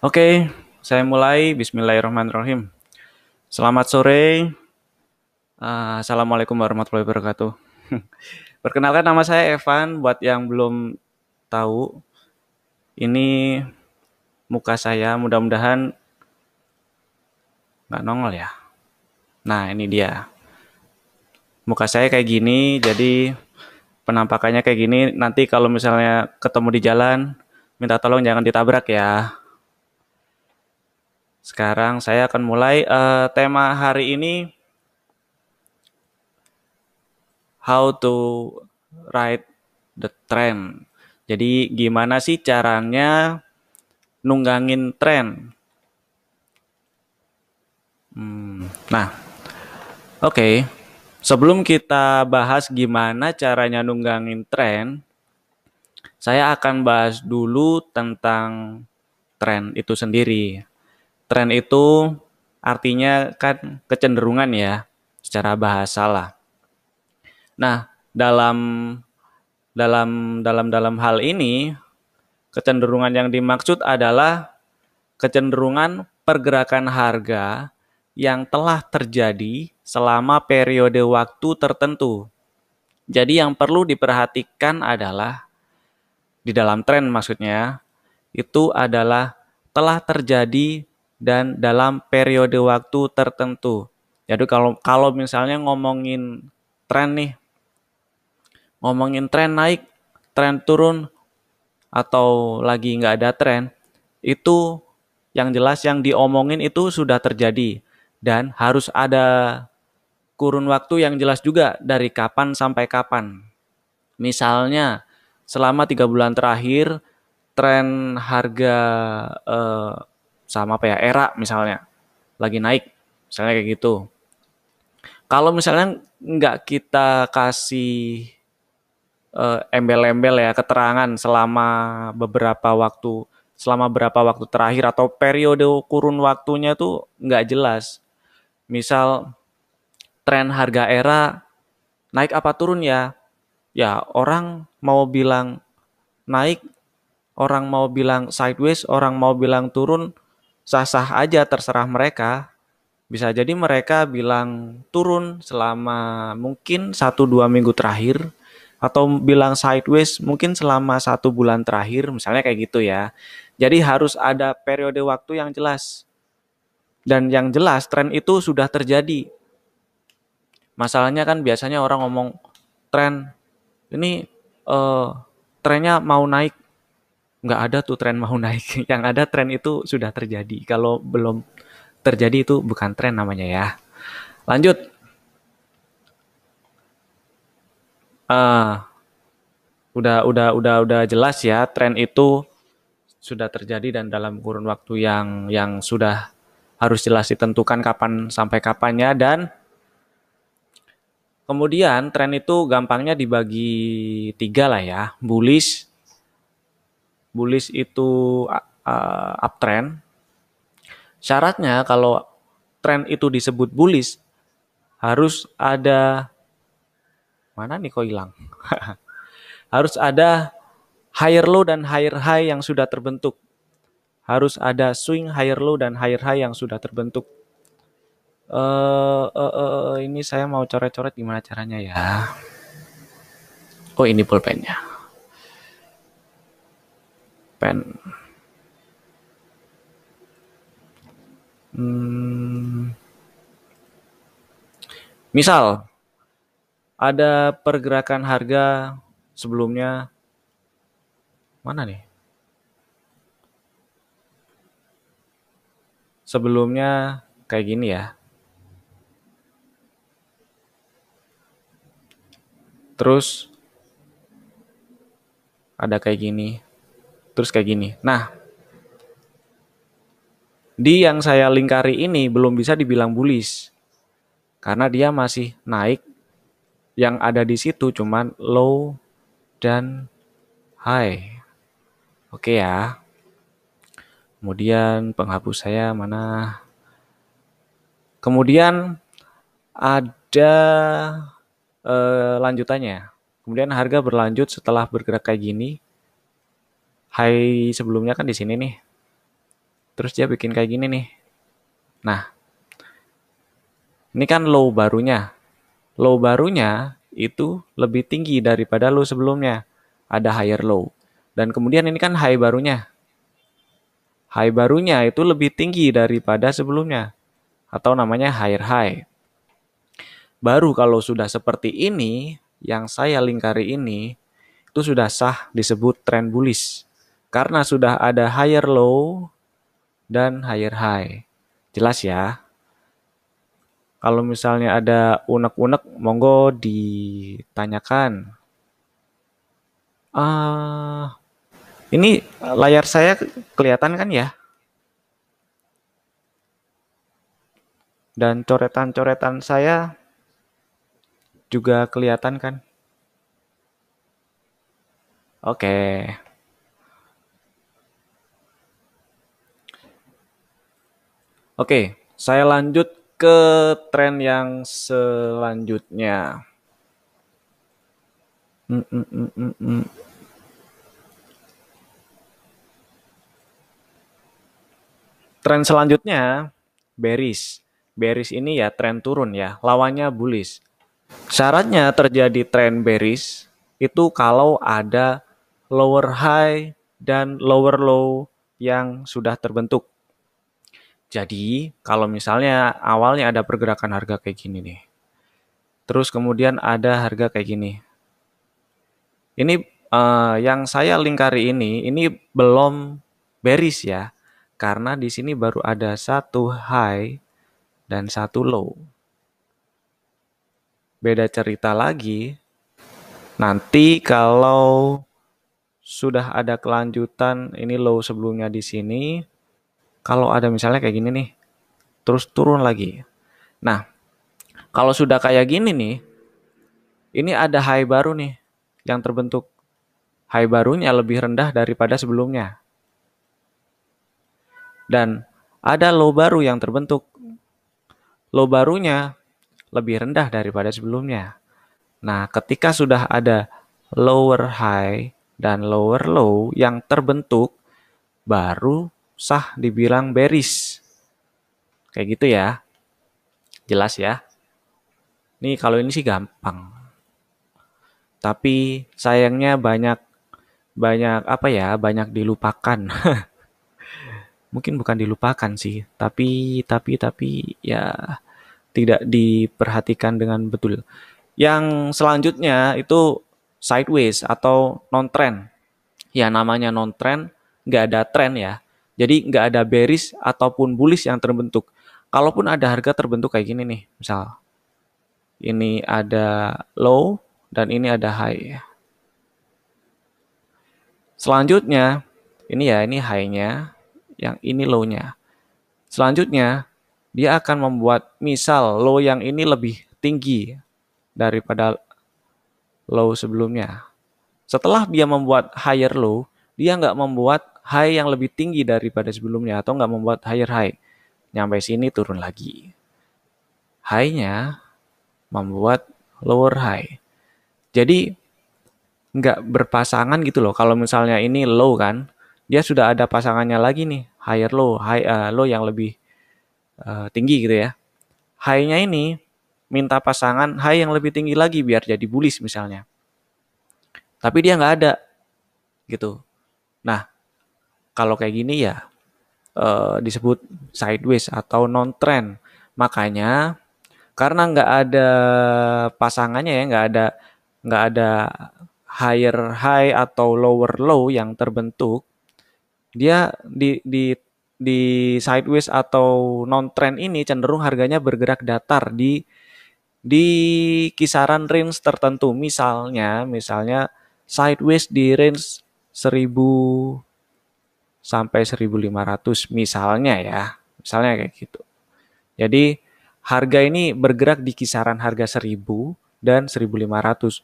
Oke, saya mulai. Bismillahirrahmanirrahim. Selamat sore. Assalamualaikum warahmatullahi wabarakatuh. Perkenalkan nama saya Evan. Buat yang belum tahu, ini muka saya. Mudah-mudahan nggak nongol ya. Nah, ini dia. Muka saya kayak gini. Jadi penampakannya kayak gini. Nanti kalau misalnya ketemu di jalan, minta tolong jangan ditabrak ya. Sekarang saya akan mulai. Tema hari ini how to ride the trend. Jadi gimana sih caranya nunggangin tren? Nah, oke. Sebelum kita bahas gimana caranya nunggangin tren, saya akan bahas dulu tentang tren itu sendiri. Tren itu artinya kan kecenderungan ya, secara bahasa lah. Nah, dalam dalam hal ini, kecenderungan yang dimaksud adalah kecenderungan pergerakan harga yang telah terjadi selama periode waktu tertentu. Jadi yang perlu diperhatikan adalah di dalam tren maksudnya itu adalah telah terjadi dan dalam periode waktu tertentu. Jadi kalau misalnya ngomongin tren naik, tren turun atau lagi nggak ada tren, itu yang jelas yang diomongin itu sudah terjadi dan harus ada kurun waktu yang jelas juga dari kapan sampai kapan. Misalnya selama 3 bulan terakhir tren harga eh, sama apa ya era misalnya lagi naik, misalnya kayak gitu. Kalau misalnya nggak kita kasih embel-embel ya keterangan selama berapa waktu terakhir atau periode kurun waktunya tuh nggak jelas. Misal tren harga era naik apa turun ya? Ya orang mau bilang naik, orang mau bilang sideways, orang mau bilang turun, sah-sah aja terserah mereka. Bisa jadi mereka bilang turun selama mungkin 1-2 minggu terakhir, atau bilang sideways mungkin selama 1 bulan terakhir, misalnya kayak gitu ya. Jadi harus ada periode waktu yang jelas. Dan yang jelas tren itu sudah terjadi. Masalahnya kan biasanya orang ngomong tren ini eh, trennya mau naik. Nggak ada tuh tren mau naik. Yang ada tren itu sudah terjadi. Kalau belum terjadi itu bukan tren namanya ya. Lanjut. Ah, udah jelas ya tren itu sudah terjadi dan dalam kurun waktu yang sudah harus jelas ditentukan kapan sampai kapannya. Dan kemudian tren itu gampangnya dibagi tiga lah ya. Bullish itu uptrend. Syaratnya kalau tren itu disebut bullish harus ada, mana nih kok hilang? Harus ada higher low dan higher high yang sudah terbentuk. Harus ada swing higher low dan higher high yang sudah terbentuk. Ini saya mau coret-coret gimana caranya ya? Oh, ini pulpennya. Pen. Misal ada pergerakan harga sebelumnya, mana nih? Sebelumnya kayak gini ya. Terus ada kayak gini. Terus kayak gini. Nah, di yang saya lingkari ini belum bisa dibilang bullish. Karena dia masih naik. Yang ada di situ cuman low dan high. Oke ya. Kemudian penghapus saya mana? Kemudian ada lanjutannya. Kemudian harga berlanjut setelah bergerak kayak gini. High sebelumnya kan di sini nih. Terus dia bikin kayak gini nih. Nah, ini kan low barunya. Low barunya itu lebih tinggi daripada low sebelumnya. Ada higher low. Dan kemudian ini kan high barunya. High barunya itu lebih tinggi daripada sebelumnya. Atau namanya higher high. Baru kalau sudah seperti ini, yang saya lingkari ini, itu sudah sah disebut trend bullish. Karena sudah ada higher low dan higher high. Jelas ya? Kalau misalnya ada unek-unek, monggo ditanyakan. Ah, ini layar saya kelihatan kan ya? Dan coretan-coretan saya juga kelihatan kan? Oke. Oke, saya lanjut ke tren yang selanjutnya. Mm, mm, mm, mm, mm. Tren selanjutnya bearish. Bearish ini ya tren turun ya, lawannya bullish. Syaratnya terjadi tren bearish itu kalau ada lower high dan lower low yang sudah terbentuk. Jadi, kalau misalnya awalnya ada pergerakan harga kayak gini nih. Terus kemudian ada harga kayak gini. Ini yang saya lingkari ini belum bearish ya. Karena di sini baru ada satu high dan satu low. Beda cerita lagi, nanti kalau sudah ada kelanjutan, ini low sebelumnya di sini, kalau ada misalnya kayak gini nih, terus turun lagi. Nah, kalau sudah kayak gini nih, ini ada high baru nih yang terbentuk. High barunya lebih rendah daripada sebelumnya. Dan ada low baru yang terbentuk. Low barunya lebih rendah daripada sebelumnya. Nah, ketika sudah ada lower high dan lower low yang terbentuk, baru sah dibilang bearish. Kayak gitu ya. Jelas ya. Nih kalau ini sih gampang. Tapi sayangnya banyak banyak apa ya, banyak dilupakan. Mungkin bukan dilupakan sih, tapi ya tidak diperhatikan dengan betul. Yang selanjutnya itu sideways atau non-trend. Ya namanya non-trend, nggak ada trend ya. Jadi nggak ada bearish ataupun bullish yang terbentuk. Kalaupun ada harga terbentuk kayak gini nih, misal ini ada low dan ini ada high. Selanjutnya, ini ya, ini high-nya, yang ini low-nya. Selanjutnya, dia akan membuat misal low yang ini lebih tinggi daripada low sebelumnya. Setelah dia membuat higher low, dia nggak membuat high yang lebih tinggi daripada sebelumnya atau nggak membuat higher high. Nyampe sini turun lagi. High-nya membuat lower high. Jadi nggak berpasangan gitu loh. Kalau misalnya ini low kan, dia sudah ada pasangannya lagi nih, higher low, low yang lebih tinggi gitu ya. High-nya ini minta pasangan high yang lebih tinggi lagi biar jadi bullish misalnya. Tapi dia nggak ada gitu. Nah, kalau kayak gini ya disebut sideways atau non-trend. Makanya karena nggak ada pasangannya ya, nggak ada higher high atau lower low yang terbentuk, dia di sideways atau non trend ini cenderung harganya bergerak datar di kisaran range tertentu. Misalnya sideways di range 1000 sampai 1500 misalnya ya. Misalnya kayak gitu. Jadi harga ini bergerak di kisaran harga 1000 dan 1500.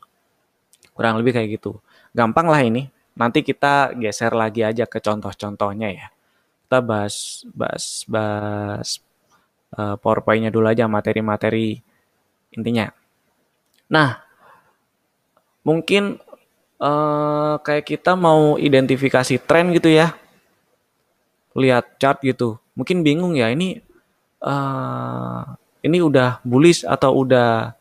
Kurang lebih kayak gitu. Gampang lah ini. Nanti kita geser lagi aja ke contoh-contohnya ya. Kita bahas PowerPoint-nya dulu aja, materi-materi intinya. Nah, mungkin kayak kita mau identifikasi tren gitu ya. lihat chart gitu, mungkin bingung ya eh, ini udah bullish atau udah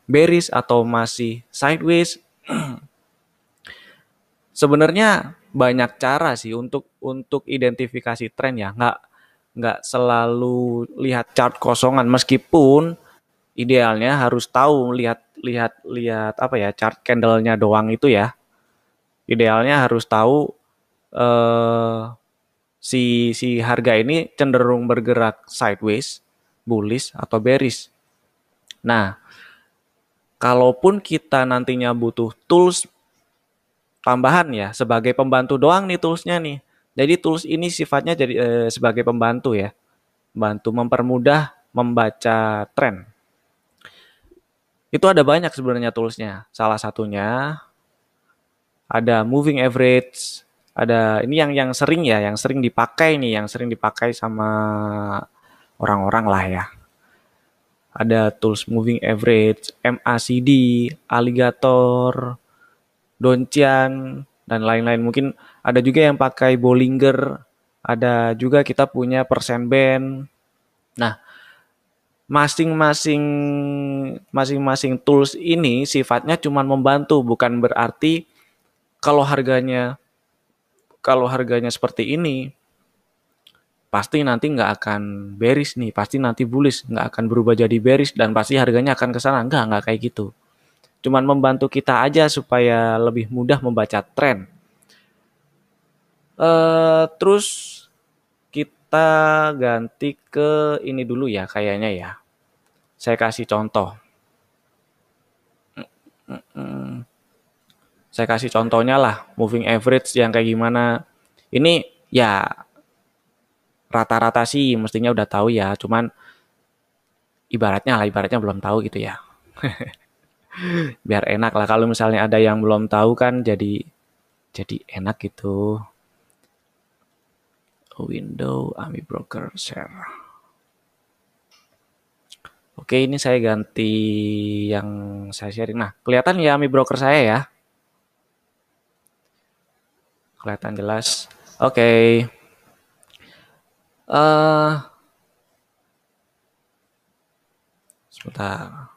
bearish atau masih sideways. Sebenarnya banyak cara sih untuk identifikasi tren ya. Nggak selalu lihat chart kosongan, meskipun idealnya harus tahu lihat lihat lihat apa ya, chart candlenya doang itu ya. Idealnya harus tahu eh, si harga ini cenderung bergerak sideways, bullish atau bearish. Nah, kalaupun kita nantinya butuh tools tambahan ya, sebagai pembantu doang nih toolsnya nih. Jadi tools ini sifatnya jadi sebagai pembantu ya, bantu mempermudah membaca tren. Itu ada banyak sebenarnya toolsnya. Salah satunya ada moving average, ada ini yang sering ya, yang sering dipakai nih, yang sering dipakai sama orang-orang lah ya. Ada tools moving average, MACD, alligator, Donchian, dan lain-lain. Mungkin ada juga yang pakai Bollinger, ada juga kita punya persen band. Nah, masing-masing masing-masing tools ini sifatnya cuma membantu, bukan berarti kalau harganya seperti ini pasti nanti nggak akan bearish nih, pasti nanti bullish, nggak akan berubah jadi bearish dan pasti harganya akan ke sana. Nggak kayak gitu. Cuman membantu kita aja supaya lebih mudah membaca tren. Terus kita ganti ke ini dulu ya kayaknya ya. Saya kasih contoh. Saya kasih contohnya lah, moving average yang kayak gimana. Ini ya rata-rata sih mestinya udah tahu ya, cuman ibaratnya belum tahu gitu ya. Biar enak lah kalau misalnya ada yang belum tahu kan jadi enak gitu. Window AMI Broker Share. Oke, ini saya ganti yang saya sharing. Nah, kelihatan ya AMI Broker saya ya? Kelihatan jelas. Oke. Sebentar.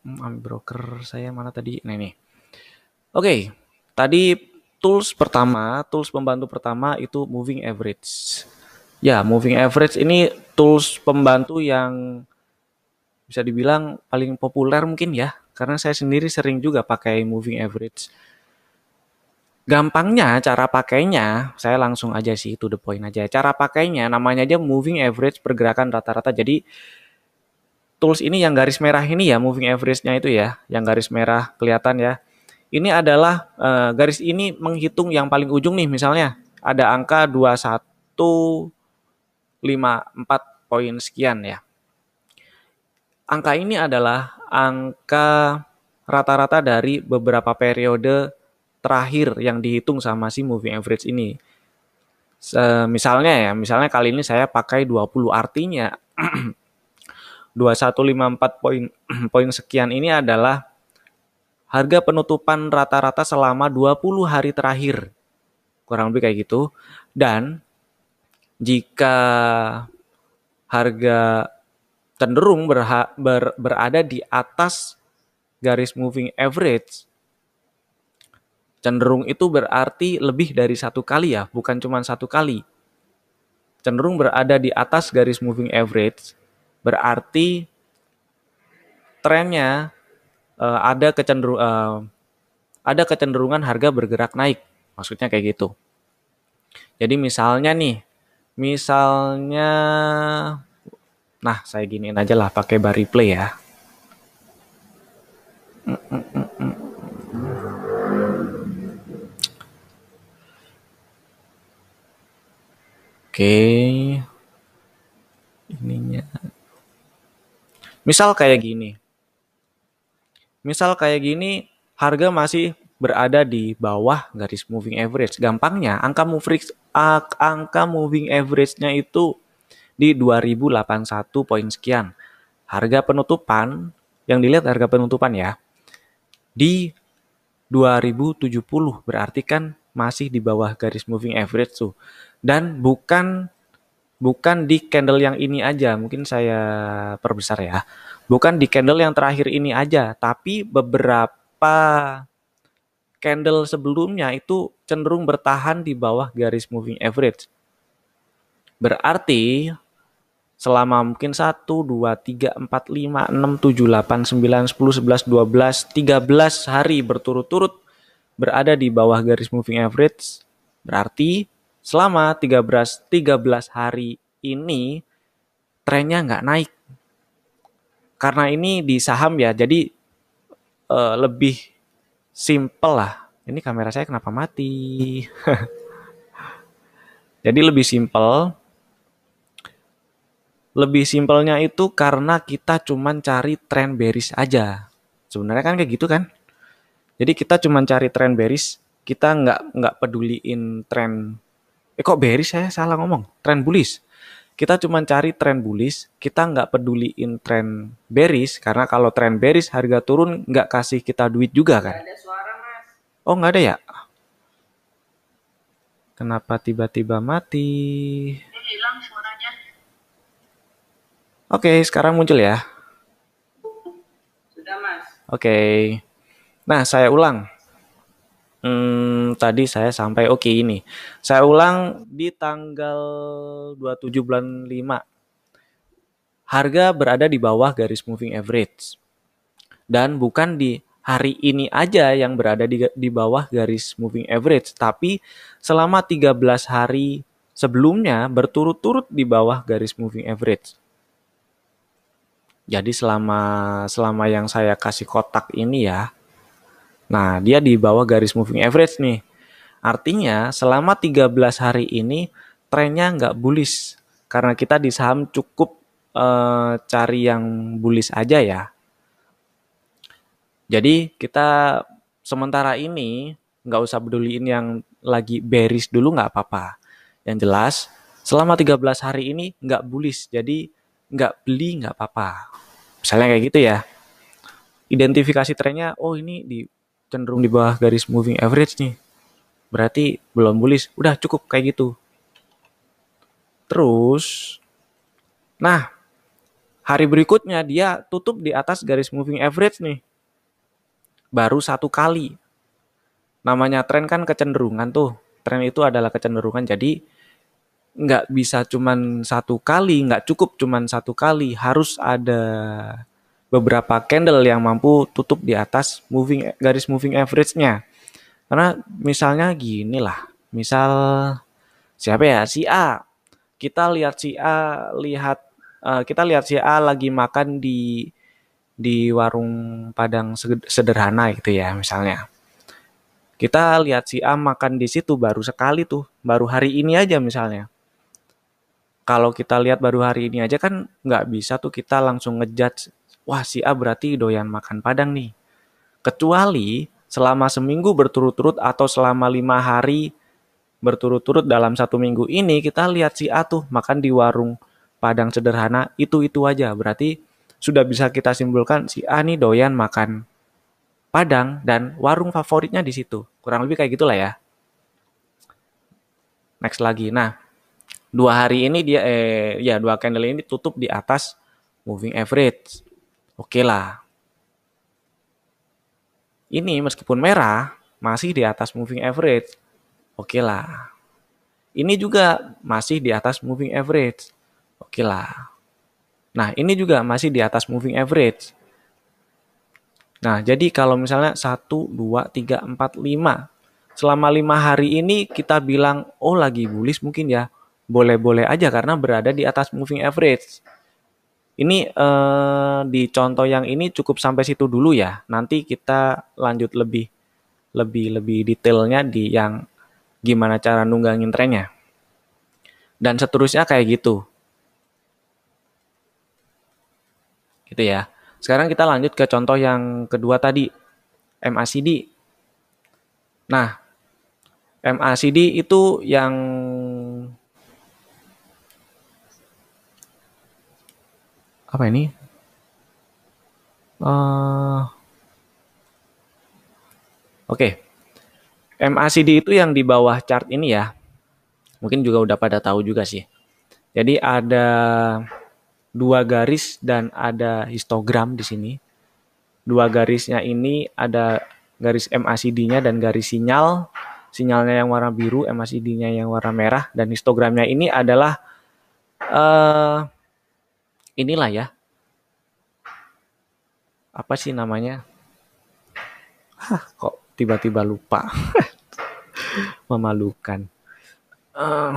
AMI Broker saya mana tadi? Nah ini. Oke, tadi tools pembantu pertama itu moving average. Ya, moving average ini tools pembantu yang bisa dibilang paling populer mungkin ya, karena saya sendiri sering juga pakai moving average. Gampangnya cara pakainya, saya langsung aja sih to the point aja. Cara pakainya namanya aja moving average pergerakan rata-rata. Jadi tools ini yang garis merah ini ya, moving average-nya itu ya, yang garis merah kelihatan ya. Ini adalah garis ini menghitung yang paling ujung nih, misalnya ada angka 2154 poin sekian ya. Angka ini adalah angka rata-rata dari beberapa periode terakhir yang dihitung sama si moving average ini. Misalnya kali ini saya pakai 20, artinya 2154 poin sekian ini adalah harga penutupan rata-rata selama 20 hari terakhir. Kurang lebih kayak gitu. Dan jika harga cenderung berada di atas garis moving average, cenderung itu berarti lebih dari satu kali ya, bukan cuma satu kali. Cenderung berada di atas garis moving average, berarti trennya ada kecenderungan harga bergerak naik. Maksudnya kayak gitu. Jadi misalnya, nah saya giniin aja lah pakai bar replay ya. Oke, ininya. Misal kayak gini, harga masih berada di bawah garis moving average. Gampangnya, angka moving average-nya itu di 2081 poin sekian. Harga penutupan, yang dilihat harga penutupan ya, di 2070, berarti kan masih di bawah garis moving average tuh. Dan bukan bukan di candle yang ini aja, mungkin saya perbesar ya. Bukan di candle yang terakhir ini aja, tapi beberapa candle sebelumnya itu cenderung bertahan di bawah garis moving average. Berarti selama mungkin 1, 2, 3, 4, 5, 6, 7, 8, 9, 10, 11, 12, 13 berturut-turut berada di bawah garis moving average. Berarti selama 13 hari ini trennya nggak naik. Karena ini di saham ya, jadi lebih simple lah. Ini kamera saya kenapa mati? Jadi lebih simple. Lebih simpelnya itu karena kita cuman cari tren bearish aja. Sebenarnya kan kayak gitu kan. Jadi kita cuman cari tren bearish, kita nggak peduliin tren. Kok bearish, saya salah ngomong. Tren bullish. Kita cuma cari tren bullish, kita nggak peduliin tren bearish, karena kalau tren bearish harga turun nggak kasih kita duit juga kan. Ada suara, Mas. Oh, nggak ada ya? Kenapa tiba-tiba mati? Hilang suaranya. Oke, sekarang muncul ya. Sudah, Mas. Oke. Nah, saya ulang. Tadi saya sampai oke ini. Saya ulang di tanggal 27 bulan 5. Harga berada di bawah garis moving average. Dan bukan di hari ini aja yang berada di bawah garis moving average, tapi selama 13 hari sebelumnya berturut-turut di bawah garis moving average. Jadi selama yang saya kasih kotak ini ya, nah dia di bawah garis moving average nih. Artinya selama 13 hari ini trennya nggak bullish. Karena kita di saham cukup cari yang bullish aja ya. Jadi kita sementara ini nggak usah peduliin yang lagi bearish dulu, nggak apa-apa. Yang jelas selama 13 hari ini nggak bullish, jadi nggak beli nggak apa-apa. Misalnya kayak gitu ya. Identifikasi trennya, oh ini cenderung di bawah garis moving average nih. Berarti belum bullish, udah cukup kayak gitu. Terus, nah hari berikutnya dia tutup di atas garis moving average nih. Baru satu kali. Namanya tren kan kecenderungan tuh. Tren itu adalah kecenderungan, jadi nggak bisa cuman satu kali, nggak cukup cuman satu kali. Harus ada beberapa candle yang mampu tutup di atas garis moving average-nya. Karena misalnya gini lah, misal siapa ya, si A. Kita lihat si A lagi makan di warung Padang sederhana gitu ya misalnya. Kita lihat si A makan di situ baru sekali tuh, baru hari ini aja misalnya. Kalau kita lihat baru hari ini aja kan nggak bisa tuh kita langsung ngejudge, wah si A berarti doyan makan Padang nih. Kecuali selama seminggu berturut-turut atau selama 5 hari berturut-turut dalam satu minggu ini kita lihat si A tuh makan di warung Padang sederhana itu aja. Berarti sudah bisa kita simpulkan si A nih doyan makan Padang dan warung favoritnya di situ. Kurang lebih kayak gitulah ya. Next lagi. Nah, 2 hari ini dua candle ini tutup di atas moving average. Oke lah. Ini meskipun merah masih di atas moving average. Oke lah. Ini juga masih di atas moving average. Oke lah. Nah, ini juga masih di atas moving average. Nah, jadi kalau misalnya 1, 2, 3, 4, 5. Selama 5 hari ini kita bilang, oh lagi bullish mungkin ya. Boleh-boleh aja karena berada di atas moving average. Ini di contoh yang ini cukup sampai situ dulu ya. Nanti kita lanjut lebih detailnya di yang gimana cara nunggangin trennya. Dan seterusnya kayak gitu. Gitu ya. Sekarang kita lanjut ke contoh yang kedua tadi, MACD. Nah, MACD itu yang apa ini? Oke, MACD itu yang di bawah chart ini ya. Mungkin juga udah pada tahu juga sih. Jadi ada dua garis dan ada histogram di sini. Dua garisnya ini ada garis MACD-nya dan garis sinyal. Sinyalnya yang warna biru, MACD-nya yang warna merah, dan histogramnya ini adalah inilah ya, apa sih namanya? Kok tiba-tiba lupa, memalukan. Uh,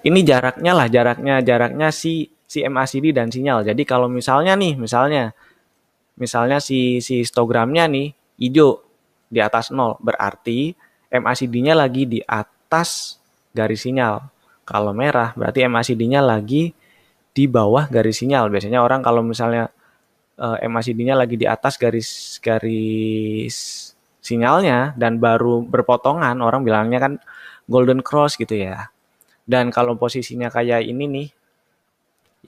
ini jaraknya lah, jaraknya si MACD dan sinyal. Jadi kalau misalnya nih, misalnya si histogramnya nih hijau di atas 0, berarti MACD-nya lagi di atas garis sinyal. Kalau merah berarti MACD-nya lagi di bawah garis sinyal. Biasanya orang kalau misalnya MACD-nya lagi di atas garis sinyalnya dan baru berpotongan, orang bilangnya kan golden cross gitu ya. Dan kalau posisinya kayak ini nih,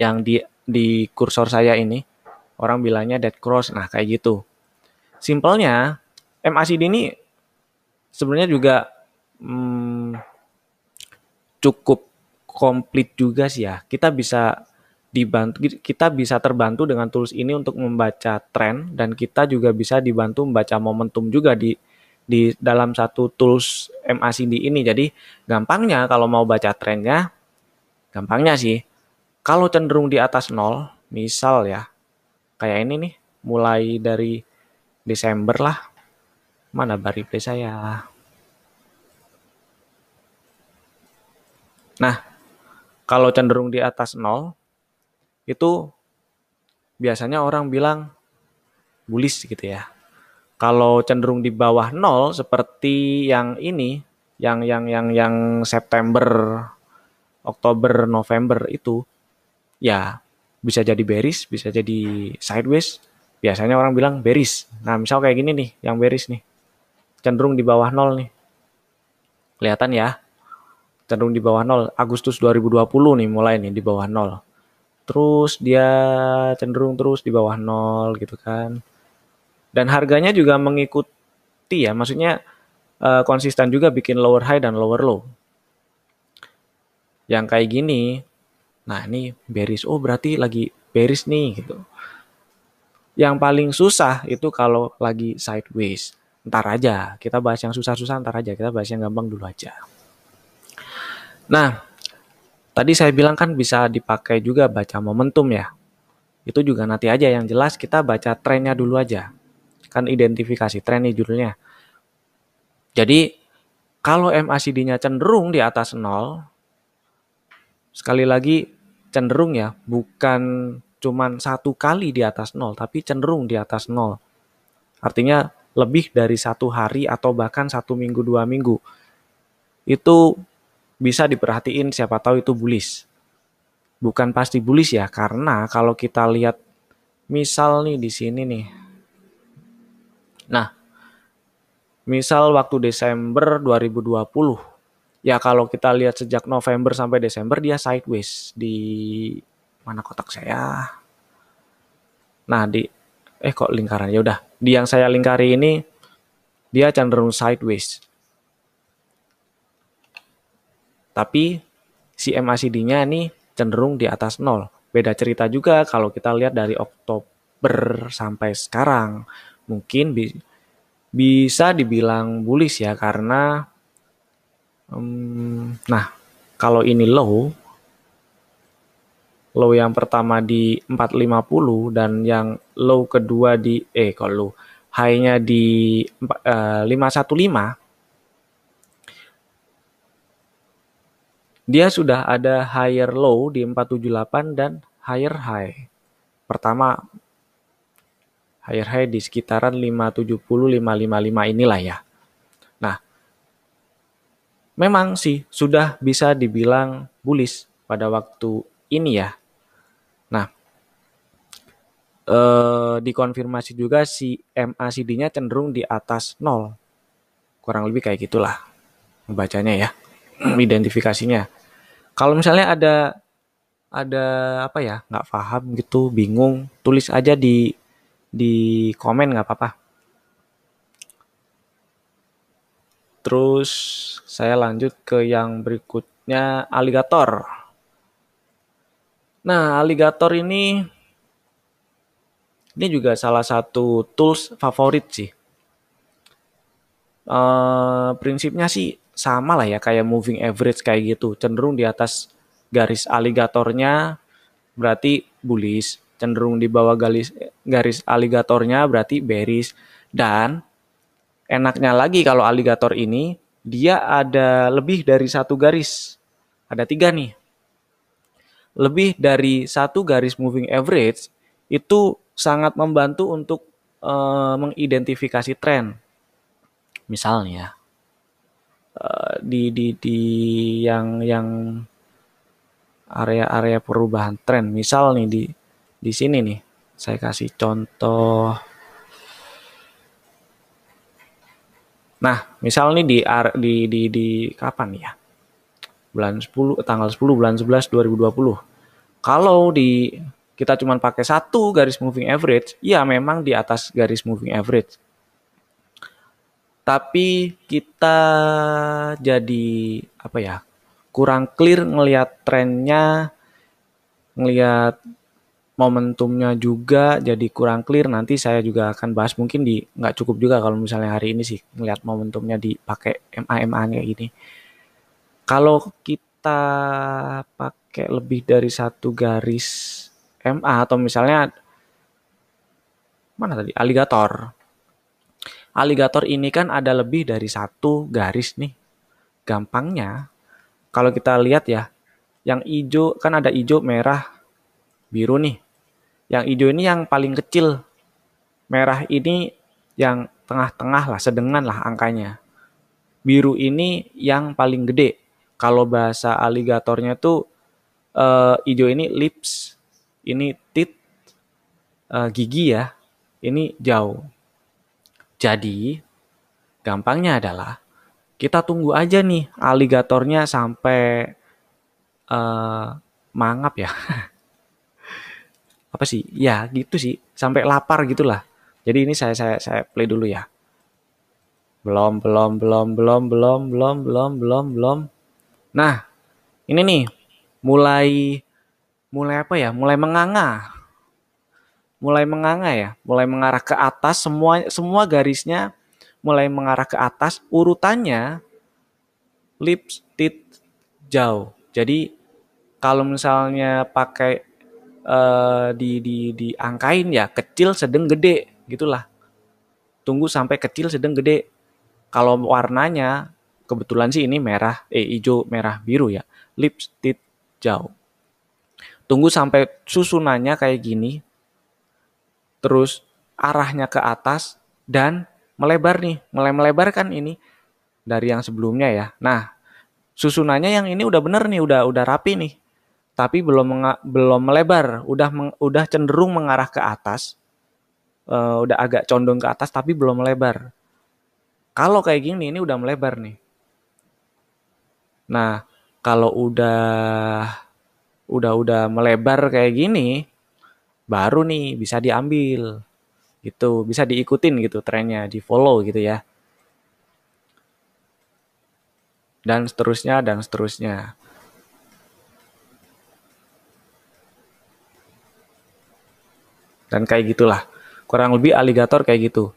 yang di kursor saya ini, orang bilangnya dead cross. Nah, kayak gitu. Simpelnya, MACD ini sebenarnya juga cukup komplit juga sih ya. Kita bisa terbantu dengan tools ini untuk membaca tren, dan kita juga bisa dibantu membaca momentum juga di dalam satu tools MACD ini. Jadi gampangnya kalau mau baca trennya, gampangnya sih, kalau cenderung di atas 0, misal ya, kayak ini nih, mulai dari Desember lah. Mana bar replay saya? Nah, kalau cenderung di atas 0, itu biasanya orang bilang bullish gitu ya. Kalau cenderung di bawah 0 seperti yang ini, yang September, Oktober, November itu, ya bisa jadi bearish, bisa jadi sideways. Biasanya orang bilang bearish. Nah, misal kayak gini nih, yang bearish nih. Cenderung di bawah 0 nih. Kelihatan ya? Cenderung di bawah 0. Agustus 2020 nih mulai nih di bawah 0. Terus dia cenderung terus di bawah 0 gitu kan. Dan harganya juga mengikuti ya, maksudnya konsisten juga bikin lower high dan lower low. Yang kayak gini, nah ini bearish, oh berarti lagi bearish nih gitu. Yang paling susah itu kalau lagi sideways. Ntar aja, kita bahas yang susah-susah ntar aja, kita bahas yang gampang dulu aja. Nah, tadi saya bilang kan bisa dipakai juga baca momentum ya. Itu juga nanti aja, yang jelas kita baca trennya dulu aja. Kan identifikasi tren nih judulnya. Jadi kalau MACD-nya cenderung di atas 0, sekali lagi cenderung ya, bukan cuman satu kali di atas 0, tapi cenderung di atas 0. Artinya lebih dari satu hari atau bahkan 1 minggu, 2 minggu. Itu bisa diperhatiin, siapa tahu itu bullish. Bukan pasti bullish ya, karena kalau kita lihat misal nih di sini nih. Nah, misal waktu Desember 2020, ya kalau kita lihat sejak November sampai Desember dia sideways di mana kotak saya. Nah, kok lingkaran, ya udah. Di yang saya lingkari ini dia cenderung sideways. Tapi si MACD-nya ini cenderung di atas 0. Beda cerita juga kalau kita lihat dari Oktober sampai sekarang. Mungkin bisa dibilang bullish ya, karena nah kalau ini low yang pertama di 450 dan yang low kedua di kalau high-nya di 515, dia sudah ada higher low di 478 dan higher high. Pertama higher high di sekitaran 570, 555 inilah ya. Nah, memang sih sudah bisa dibilang bullish pada waktu ini ya. Nah, dikonfirmasi juga si MACD-nya cenderung di atas 0. Kurang lebih kayak gitulah membacanya ya. Identifikasinya. Kalau misalnya ada apa ya, nggak paham gitu, bingung, tulis aja di di komen nggak apa-apa. Terus saya lanjut ke yang berikutnya, aligator. Nah, aligator ini juga salah satu tools favorit sih. Prinsipnya sih sama lah ya, kayak moving average kayak gitu. Cenderung di atas garis aligatornya berarti bullish, cenderung di bawah garis aligatornya berarti bearish. Dan enaknya lagi kalau aligator ini, dia ada lebih dari satu garis. Ada 3 nih. Lebih dari satu garis moving average itu sangat membantu untuk mengidentifikasi tren. Misalnya di yang area-area perubahan tren. Misal nih di sini nih, saya kasih contoh. Nah, misal nih di kapan ya? Bulan 10, tanggal 10 bulan 11 2020. Kalau kita cuma pakai satu garis moving average, ya memang di atas garis moving average. Tapi kita jadi apa ya? Kurang clear ngelihat trennya, ngelihat momentumnya juga jadi kurang clear. Nanti saya juga akan bahas, mungkin nggak cukup juga kalau misalnya hari ini sih ngelihat momentumnya dipakai MA-MA kayak gini. Kalau kita pakai lebih dari satu garis MA atau misalnya mana tadi aligator. Aligator ini kan ada lebih dari satu garis nih. Gampangnya kalau kita lihat ya, yang hijau kan ada hijau, merah, biru nih. Yang hijau ini yang paling kecil. Merah ini yang tengah-tengah lah, sedengan lah angkanya. Biru ini yang paling gede. Kalau bahasa aligatornya tuh hijau ini lips, ini teeth, gigi ya, ini jauh. Jadi gampangnya adalah kita tunggu aja nih aligatornya sampai mangap ya. Apa sih? Ya gitu sih, sampai lapar gitulah. Jadi ini saya play dulu ya. Belum. Nah, ini nih mulai mulai apa ya? Mulai menganga ya, mulai mengarah ke atas, semua garisnya mulai mengarah ke atas, urutannya lips, teeth, jauh. Jadi kalau misalnya pakai diangkain ya, kecil, sedang, gede gitulah. Tunggu sampai kecil, sedang, gede. Kalau warnanya kebetulan sih ini hijau, merah, biru ya. Lips, teeth, jauh. Tunggu sampai susunannya kayak gini. Terus arahnya ke atas dan melebar nih, mulai melebar kan ini dari yang sebelumnya ya. Nah, susunannya yang ini udah bener nih, udah rapi nih. Tapi belum melebar, udah cenderung mengarah ke atas. Udah agak condong ke atas tapi belum melebar. Kalau kayak gini ini udah melebar nih. Nah, kalau udah melebar kayak gini, baru nih bisa diambil. Gitu, bisa diikutin gitu trennya, di-follow gitu ya. Dan seterusnya dan seterusnya. Dan kayak gitulah. Kurang lebih aligator kayak gitu.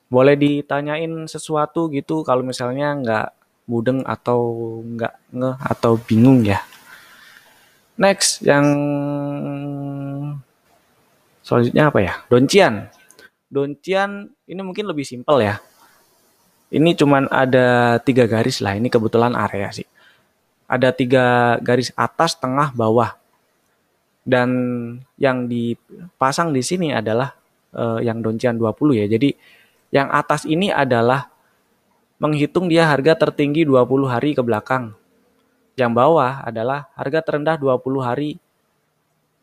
Boleh ditanyain sesuatu gitu kalau misalnya nggak mudeng atau nggak ngeh atau bingung ya. Next, yang selanjutnya apa ya? Doncian. Doncian ini mungkin lebih simpel ya. Ini cuman ada 3 garis lah. Ini kebetulan area sih. Ada 3 garis atas, tengah, bawah. Dan yang dipasang di sini adalah yang doncian 20 ya. Jadi yang atas ini adalah menghitung dia harga tertinggi 20 hari ke belakang. Yang bawah adalah harga terendah 20 hari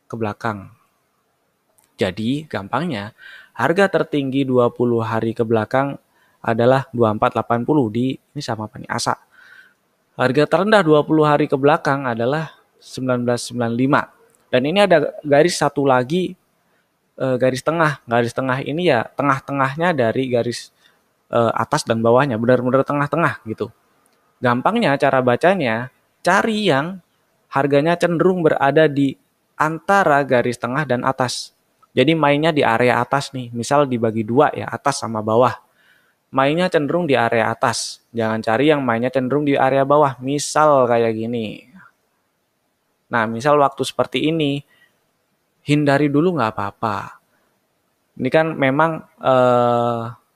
ke belakang. Jadi gampangnya harga tertinggi 20 hari ke belakang adalah 2480 ini sama apa nih? ASA. Harga terendah 20 hari ke belakang adalah 1995. Dan ini ada garis satu lagi garis tengah. Garis tengah ini ya tengah-tengahnya dari garis atas dan bawahnya, benar-benar tengah-tengah gitu. Gampangnya cara bacanya, cari yang harganya cenderung berada di antara garis tengah dan atas. Jadi mainnya di area atas nih, misal dibagi dua ya, atas sama bawah. Mainnya cenderung di area atas, jangan cari yang mainnya cenderung di area bawah, misal kayak gini. Nah, misal waktu seperti ini, hindari dulu nggak apa-apa. Ini kan memang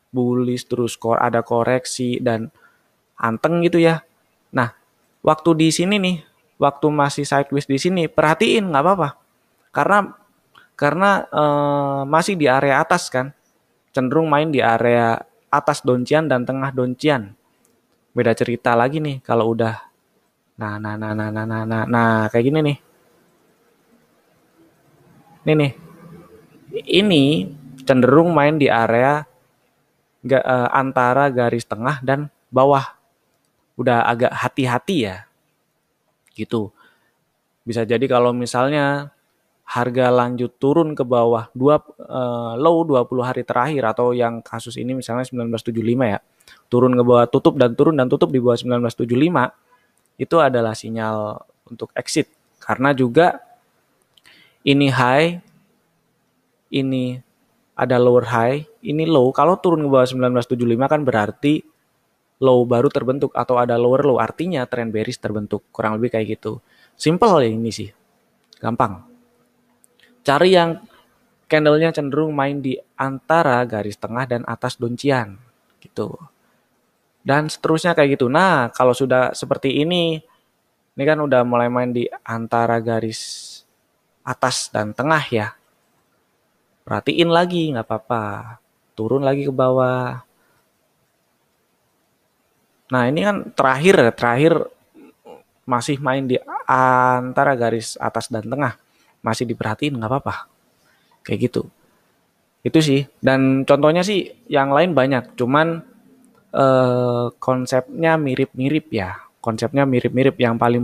bullish terus ada koreksi dan anteng gitu ya. Nah, waktu di sini nih, waktu masih sideways di sini, perhatiin nggak apa-apa. Karena masih di area atas kan, cenderung main di area atas doncian dan tengah doncian. Beda cerita lagi nih kalau udah, nah kayak gini nih. Nih, ini cenderung main di area antara garis tengah dan bawah. Udah agak hati-hati ya, gitu. Bisa jadi kalau misalnya harga lanjut turun ke bawah low 20 hari terakhir atau yang kasus ini misalnya 1975 ya. Turun ke bawah turun dan tutup di bawah 1975 itu adalah sinyal untuk exit karena juga ini high, ini ada lower high, ini low. Kalau turun ke bawah 1975 kan berarti low baru terbentuk atau ada lower low, artinya trend bearish terbentuk. Kurang lebih kayak gitu. Simple ya ini sih. Gampang. Cari yang candlenya cenderung main di antara garis tengah dan atas doncian gitu. Dan seterusnya kayak gitu. Nah, kalau sudah seperti ini kan udah mulai main di antara garis atas dan tengah ya. Perhatiin lagi, nggak apa-apa. Turun lagi ke bawah. Nah, ini kan terakhir masih main di antara garis atas dan tengah. Masih diperhatiin, nggak apa-apa. Kayak gitu. Itu sih. Dan contohnya sih yang lain banyak. Cuman konsepnya mirip-mirip ya. Konsepnya mirip-mirip. Yang paling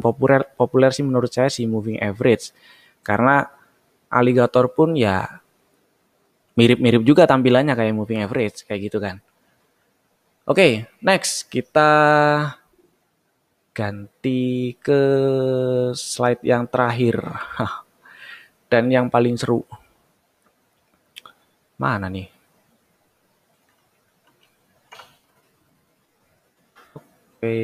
populer sih menurut saya si moving average. Karena alligator pun ya mirip-mirip juga tampilannya kayak moving average. Kayak gitu kan. Oke, next kita ganti ke slide yang terakhir. Dan yang paling seru. Mana nih? Oke.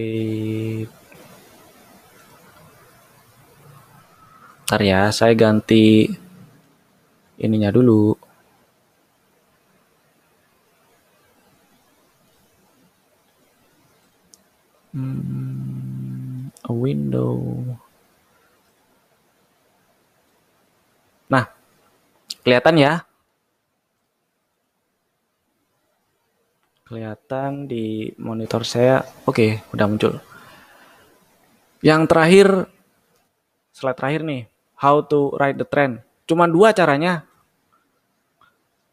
Ntar ya, saya ganti ininya dulu. A window. Nah, kelihatan ya? Kelihatan di monitor saya. Oke, udah muncul. Yang terakhir, slide terakhir nih. How to ride the trend. Cuma dua caranya.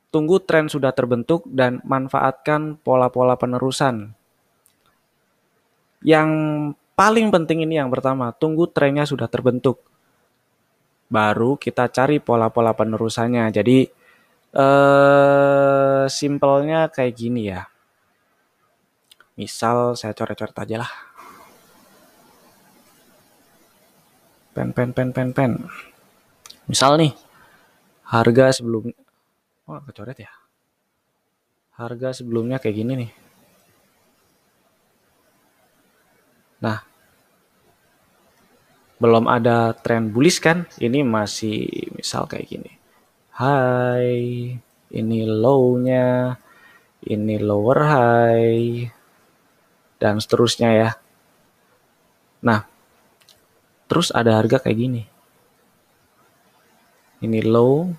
Tunggu tren sudah terbentuk dan manfaatkan pola-pola penerusan. Yang paling penting ini yang pertama, tunggu trennya sudah terbentuk. Baru kita cari pola-pola penerusannya. Jadi, simpelnya kayak gini ya. Misal saya coret-coret aja lah. Pen. Misal nih, harga sebelum... Oh, kecoret ya? Harga sebelumnya kayak gini nih. Nah, belum ada tren bullish kan? Ini masih misal kayak gini. High, ini low-nya, ini lower high, dan seterusnya ya. Nah, terus ada harga kayak gini. Ini low,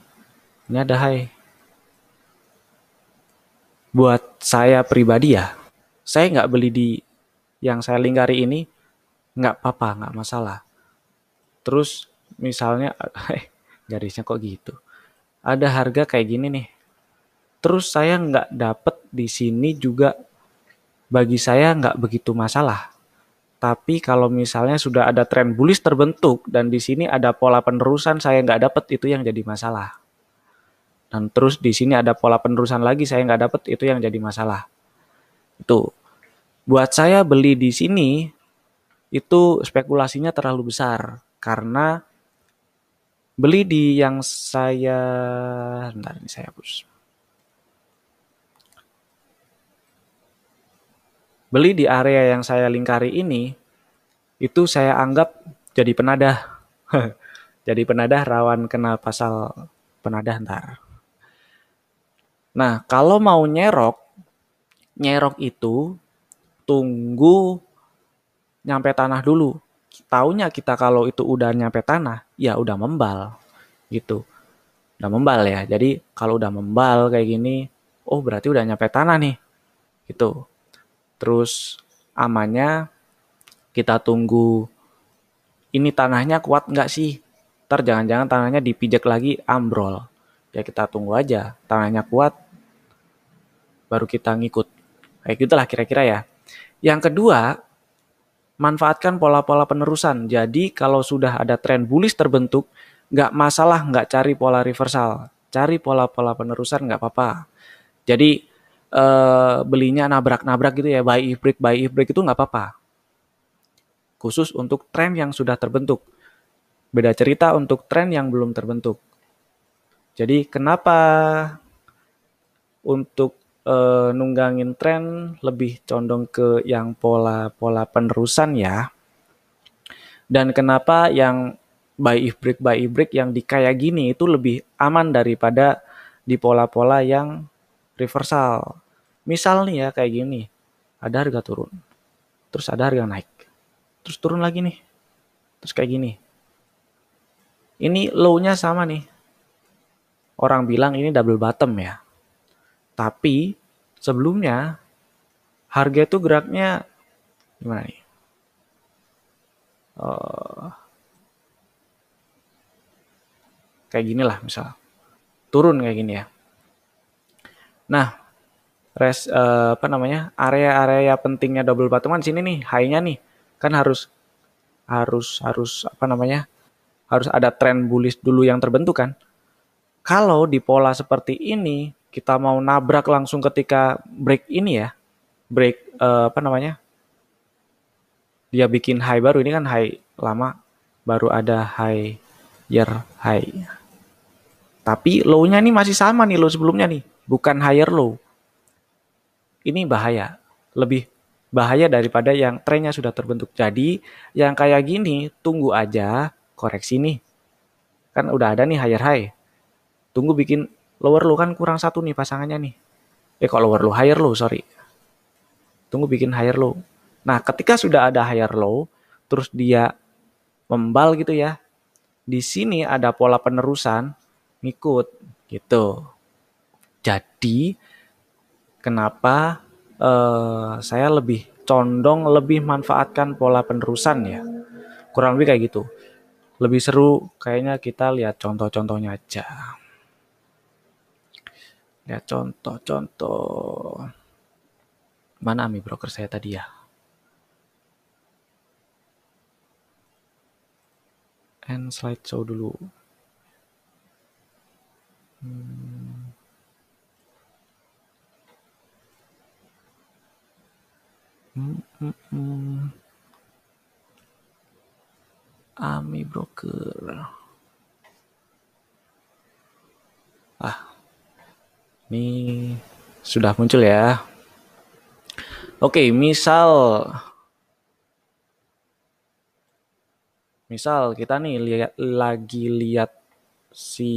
ini ada high. Buat saya pribadi ya, saya nggak beli di yang saya lingkari ini, nggak apa-apa, nggak masalah. Terus misalnya, garisnya kok gitu. Ada harga kayak gini nih. Terus saya nggak dapet di sini juga bagi saya nggak begitu masalah. Tapi kalau misalnya sudah ada tren bullish terbentuk dan di sini ada pola penerusan saya nggak dapet, itu yang jadi masalah. Dan terus di sini ada pola penerusan lagi saya nggak dapet, itu yang jadi masalah. Itu buat saya beli di sini itu spekulasinya terlalu besar karena beli di yang saya, bentar ini saya hapus. Beli di area yang saya lingkari ini itu saya anggap jadi penadah. Jadi penadah rawan kena pasal penadah ntar. Nah, kalau mau nyerok, nyerok itu tunggu nyampe tanah dulu. Taunya kita kalau itu udah nyampe tanah, ya udah membal gitu. Udah membal ya. Jadi kalau udah membal kayak gini, oh berarti udah nyampe tanah nih. Gitu. Terus amannya kita tunggu ini tanahnya kuat nggak sih? Ntar jangan-jangan tanahnya dipijak lagi ambrol. Ya kita tunggu aja. Tanahnya kuat, baru kita ngikut. Kayak gitulah kira-kira ya. Yang kedua, manfaatkan pola-pola penerusan. Jadi kalau sudah ada tren bullish terbentuk, nggak masalah nggak cari pola reversal. Cari pola-pola penerusan nggak apa-apa. Jadi belinya nabrak-nabrak gitu ya, buy if break itu nggak apa-apa. Khusus untuk tren yang sudah terbentuk. Beda cerita untuk tren yang belum terbentuk. Jadi kenapa untuk nunggangin tren lebih condong ke yang pola-pola penerusan ya. Dan kenapa yang buy if break yang di kayak gini itu lebih aman daripada di pola-pola yang reversal. Misal nih ya kayak gini, ada harga turun, terus ada harga naik, terus turun lagi nih, terus kayak gini. Ini low-nya sama nih. Orang bilang ini double bottom ya. Tapi sebelumnya harga itu geraknya gimana nih? Kayak gini lah misal. Turun kayak gini ya. Nah, apa namanya? Area-area pentingnya double bottom kan sini nih, high-nya nih. Kan harus harus apa namanya? Harus ada tren bullish dulu yang terbentuk kan. Kalau di pola seperti ini kita mau nabrak langsung ketika break ini ya, break apa namanya? Dia bikin high baru, ini kan high lama, baru ada high year high. Tapi low-nya ini masih sama nih low sebelumnya nih, bukan higher low. Ini bahaya, lebih bahaya daripada yang trennya sudah terbentuk. Jadi yang kayak gini tunggu aja koreksi nih. Kan udah ada nih higher high. Tunggu bikin lower low, kan kurang satu nih pasangannya nih. Kok lower low, higher low, sorry. Tunggu bikin higher low. Nah, ketika sudah ada higher low, terus dia membal gitu ya. Di sini ada pola penerusan, ngikut gitu. Jadi kenapa saya lebih condong lebih manfaatkan pola penerusan ya. Kurang lebih kayak gitu. Lebih seru kayaknya kita lihat contoh-contohnya aja. Lihat contoh-contoh. Mana Ami broker saya tadi ya? And slideshow dulu. Ami broker. Ini sudah muncul ya. Oke, misal kita nih lagi lihat si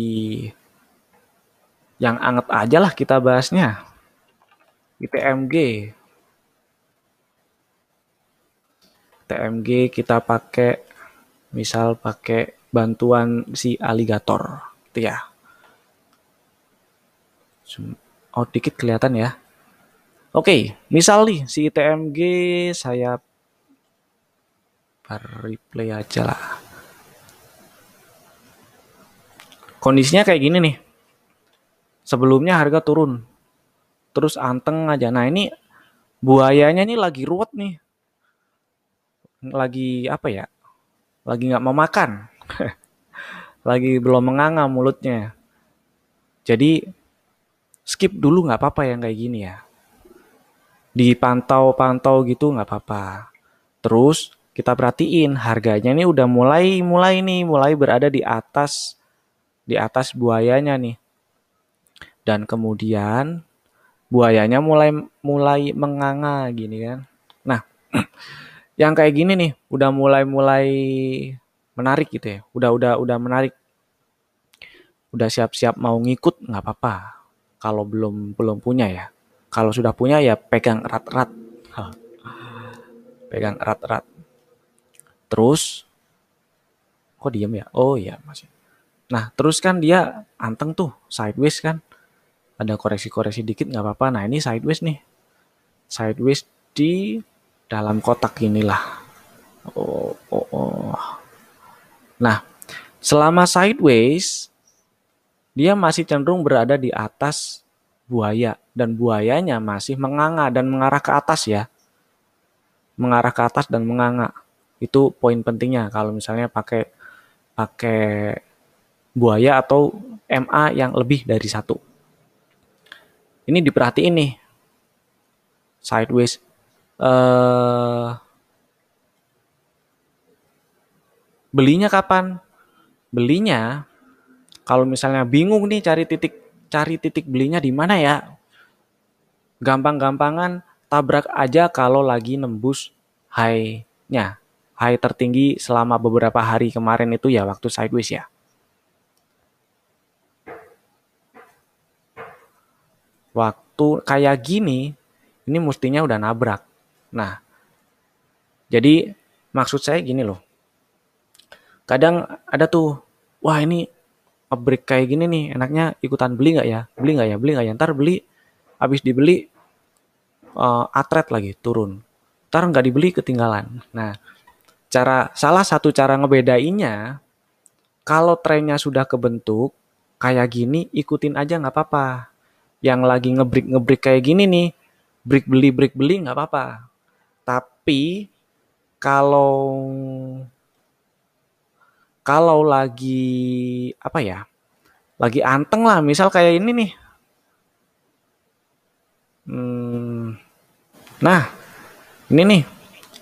yang anget aja lah kita bahasnya. ITMG. TMG kita pakai misal pakai bantuan si aligator gitu ya. Oh, dikit kelihatan ya. Oke, misal nih si ITMG saya replay aja lah. Kondisinya kayak gini nih. Sebelumnya harga turun. Terus anteng aja. Nah, ini buayanya nih lagi ruwet nih. Lagi apa ya? Lagi nggak mau makan. Lagi belum menganga mulutnya. Jadi skip dulu nggak apa-apa yang kayak gini ya. Dipantau-pantau gitu nggak apa-apa. Terus kita perhatiin harganya nih udah mulai berada di atas buayanya nih. Dan kemudian buayanya mulai mulai menganga gini kan. Nah, yang kayak gini nih udah mulai menarik gitu ya. Udah menarik. Udah siap-siap mau ngikut nggak apa-apa. Kalau belum belum punya ya. Kalau sudah punya ya pegang erat-erat. Pegang erat-erat. Terus kok diem ya? Oh iya masih. Nah, terus kan dia anteng tuh, sideways kan. Ada koreksi-koreksi dikit nggak apa-apa. Nah, ini sideways nih. Sideways di dalam kotak inilah. Oh, oh, oh. Nah, selama sideways, dia masih cenderung berada di atas buaya. Dan buayanya masih menganga dan mengarah ke atas ya. Mengarah ke atas dan menganga. Itu poin pentingnya kalau misalnya pakai pakai buaya atau MA yang lebih dari satu. Ini diperhatiin nih, sideways. Belinya kapan? Belinya kalau misalnya bingung nih cari titik belinya di mana ya? Gampang-gampangan tabrak aja kalau lagi nembus high-nya. High tertinggi selama beberapa hari kemarin itu ya waktu sideways ya. Waktu kayak gini, ini mestinya udah nabrak. Nah, jadi maksud saya gini loh. Kadang ada tuh, wah ini break kayak gini nih, enaknya ikutan beli nggak ya? Beli nggak ya? Beli nggak ya? Ntar beli, habis dibeli atret lagi turun. Ntar nggak dibeli ketinggalan. Nah, salah satu cara ngebedainnya, kalau trennya sudah kebentuk kayak gini, ikutin aja nggak apa-apa. Yang lagi ngebreak kayak gini nih, break beli nggak apa-apa. Tapi kalau kalau lagi apa ya? Lagi anteng lah, misal kayak ini nih. Nah, ini nih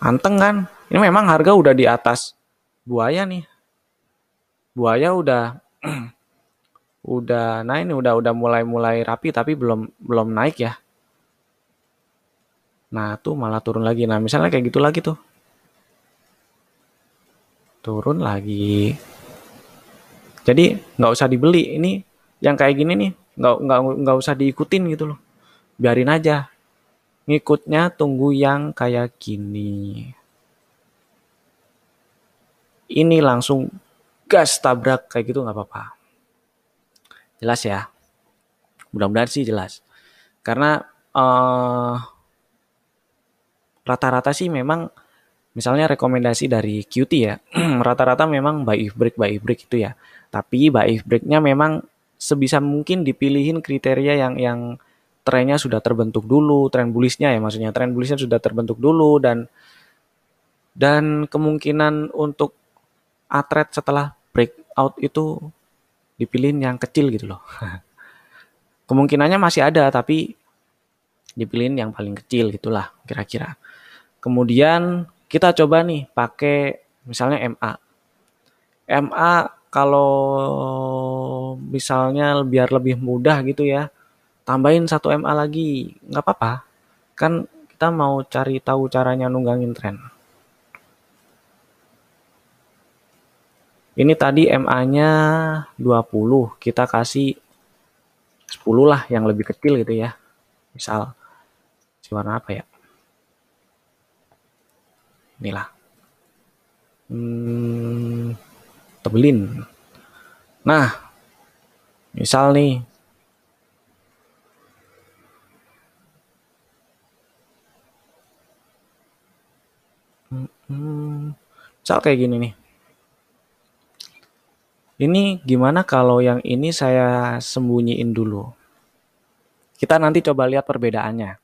anteng kan. Ini memang harga udah di atas buaya nih. Buaya udah nah ini udah mulai rapi tapi belum belum naik ya. Nah, tuh malah turun lagi. Nah, misalnya kayak gitu lagi tuh. Turun lagi. Jadi nggak usah dibeli. Ini yang kayak gini nih nggak usah diikutin gitu loh. Biarin aja. Ngikutnya tunggu yang kayak gini. Ini langsung gas tabrak kayak gitu nggak apa-apa. Jelas ya. Mudah-mudahan sih jelas. Karena rata-rata sih memang misalnya rekomendasi dari QT ya, rata-rata memang buy if break itu ya. Tapi buy if breaknya memang sebisa mungkin dipilihin kriteria yang trennya sudah terbentuk dulu, tren bullishnya ya maksudnya, tren bullishnya sudah terbentuk dulu dan kemungkinan untuk atret setelah breakout itu dipilihin yang kecil gitu loh. Kemungkinannya masih ada tapi dipilihin yang paling kecil gitulah kira-kira. Kemudian kita coba nih pakai misalnya MA. MA kalau misalnya biar lebih mudah gitu ya, tambahin satu MA lagi, nggak apa-apa. Kan kita mau cari tahu caranya nunggangin tren. Ini tadi MA-nya 20, kita kasih 10 lah yang lebih kecil gitu ya. Misal si warna apa ya? Inilah. Tebelin. Nah, misal nih misal kayak gini nih. Ini gimana kalau yang ini saya sembunyiin dulu? Kita nanti coba lihat perbedaannya.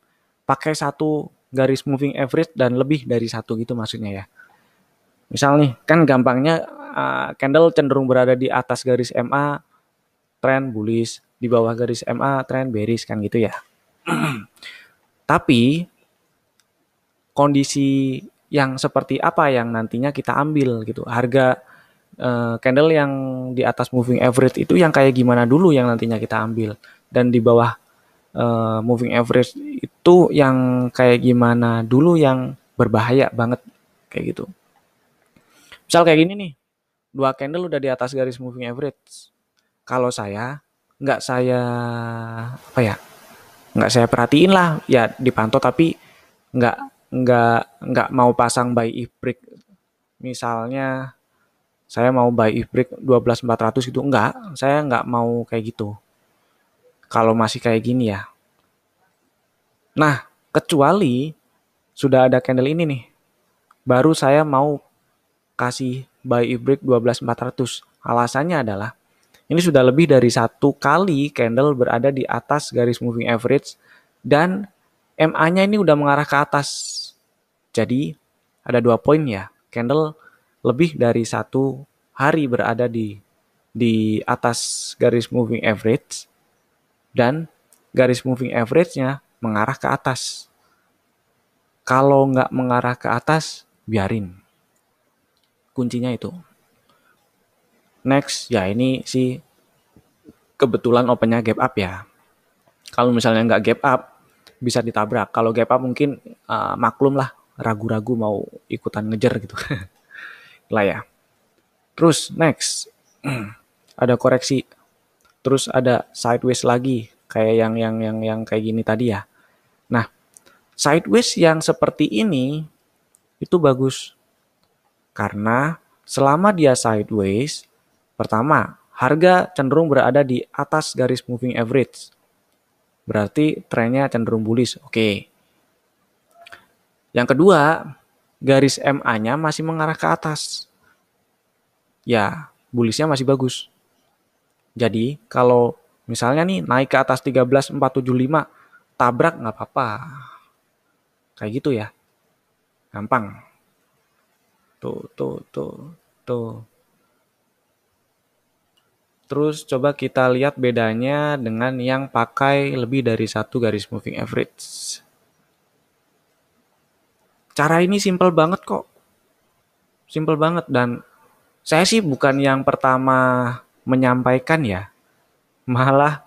Pakai satu garis moving average dan lebih dari satu gitu maksudnya ya. Misal nih, kan gampangnya candle cenderung berada di atas garis MA, trend bullish. Di bawah garis MA trend bearish kan gitu ya. Tapi kondisi yang seperti apa yang nantinya kita ambil gitu. Harga candle yang di atas moving average itu yang kayak gimana dulu yang nantinya kita ambil, dan di bawah moving average itu yang kayak gimana dulu yang berbahaya banget kayak gitu. Misal kayak gini nih, dua candle udah di atas garis moving average. Kalau saya nggak saya apa ya, nggak saya perhatiin lah ya, dipantau tapi nggak nggak mau pasang buy if break. Misalnya saya mau buy if break 12.400 gitu, enggak, saya nggak mau kayak gitu kalau masih kayak gini ya. Nah, kecuali sudah ada candle ini nih, baru saya mau kasih buy if break 12.400. Alasannya adalah ini sudah lebih dari satu kali candle berada di atas garis moving average dan MA-nya ini udah mengarah ke atas. Jadi ada 2 poin ya, candle lebih dari satu hari berada di atas garis moving average dan garis moving average-nya mengarah ke atas. Kalau nggak mengarah ke atas, biarin. Kuncinya itu. Next, ya ini sih kebetulan opennya gap up ya. Kalau misalnya nggak gap up, bisa ditabrak. Kalau gap up mungkin maklum lah, ragu-ragu mau ikutan ngejar gitu. Lah ya. Terus next, ada koreksi. Terus ada sideways lagi, kayak yang kayak gini tadi ya. Nah, sideways yang seperti ini itu bagus. Karena selama dia sideways, pertama, harga cenderung berada di atas garis moving average. Berarti trennya cenderung bullish. Oke. Yang kedua, garis MA-nya masih mengarah ke atas. Ya, bullishnya masih bagus. Jadi, kalau misalnya nih naik ke atas 13.475, tabrak nggak apa-apa. Kayak gitu ya. Gampang. Tuh. Terus coba kita lihat bedanya dengan yang pakai lebih dari satu garis moving average. Cara ini simple banget kok. Simple banget, dan saya sih bukan yang pertama menyampaikan ya. Malah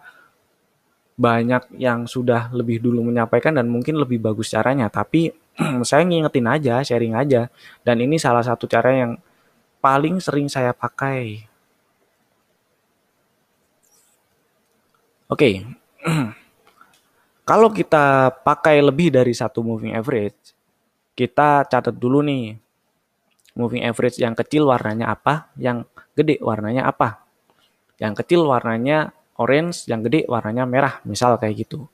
banyak yang sudah lebih dulu menyampaikan dan mungkin lebih bagus caranya. Tapi saya ngingetin aja, sharing aja. Dan ini salah satu cara yang paling sering saya pakai. Oke, kalau kita pakai lebih dari satu moving average, kita catat dulu nih, moving average yang kecil warnanya apa, yang gede warnanya apa. Yang kecil warnanya orange, yang gede warnanya merah, misal kayak gitu.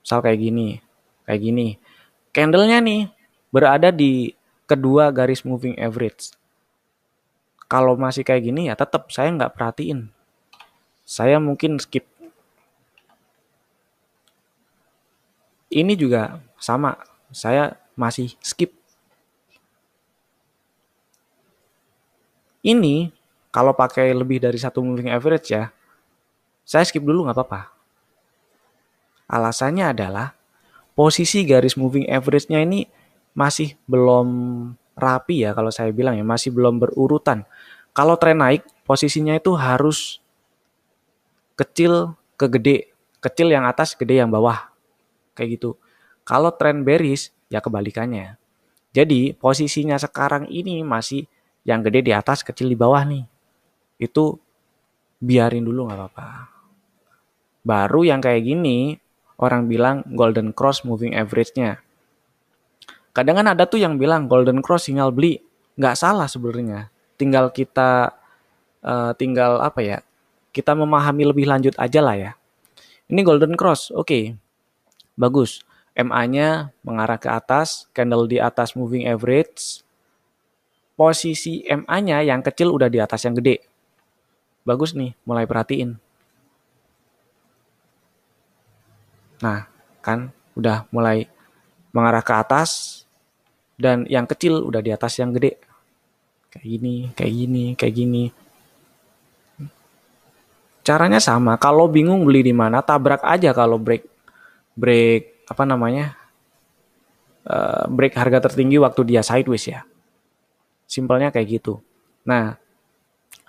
Misal kayak gini. Candlenya nih berada di kedua garis moving average. Kalau masih kayak gini ya tetap saya nggak perhatiin. Saya mungkin skip. Ini juga sama, saya masih skip. Ini kalau pakai lebih dari satu moving average ya, saya skip dulu nggak apa-apa. Alasannya adalah posisi garis moving average-nya ini masih belum rapi ya, kalau saya bilang ya, masih belum berurutan. Kalau tren naik, posisinya itu harus kecil ke gede, kecil yang atas, gede yang bawah, kayak gitu. Kalau tren bearish, ya kebalikannya. Jadi posisinya sekarang ini masih yang gede di atas, kecil di bawah nih. Itu biarin dulu nggak apa-apa. Baru yang kayak gini, orang bilang golden cross moving average-nya. Kadang kan ada tuh yang bilang golden cross sinyal beli. Nggak salah sebenarnya. Tinggal kita, tinggal apa ya, kita memahami lebih lanjut aja lah ya. Ini golden cross, oke. Bagus. MA-nya mengarah ke atas, candle di atas moving average. Posisi MA-nya yang kecil udah di atas yang gede. Bagus nih, mulai perhatiin. Nah, kan udah mulai mengarah ke atas dan yang kecil udah di atas yang gede. Kayak gini. Caranya sama. Kalau bingung beli di mana, tabrak aja kalau break break apa namanya? Break harga tertinggi waktu dia sideways ya. Simpelnya kayak gitu. Nah,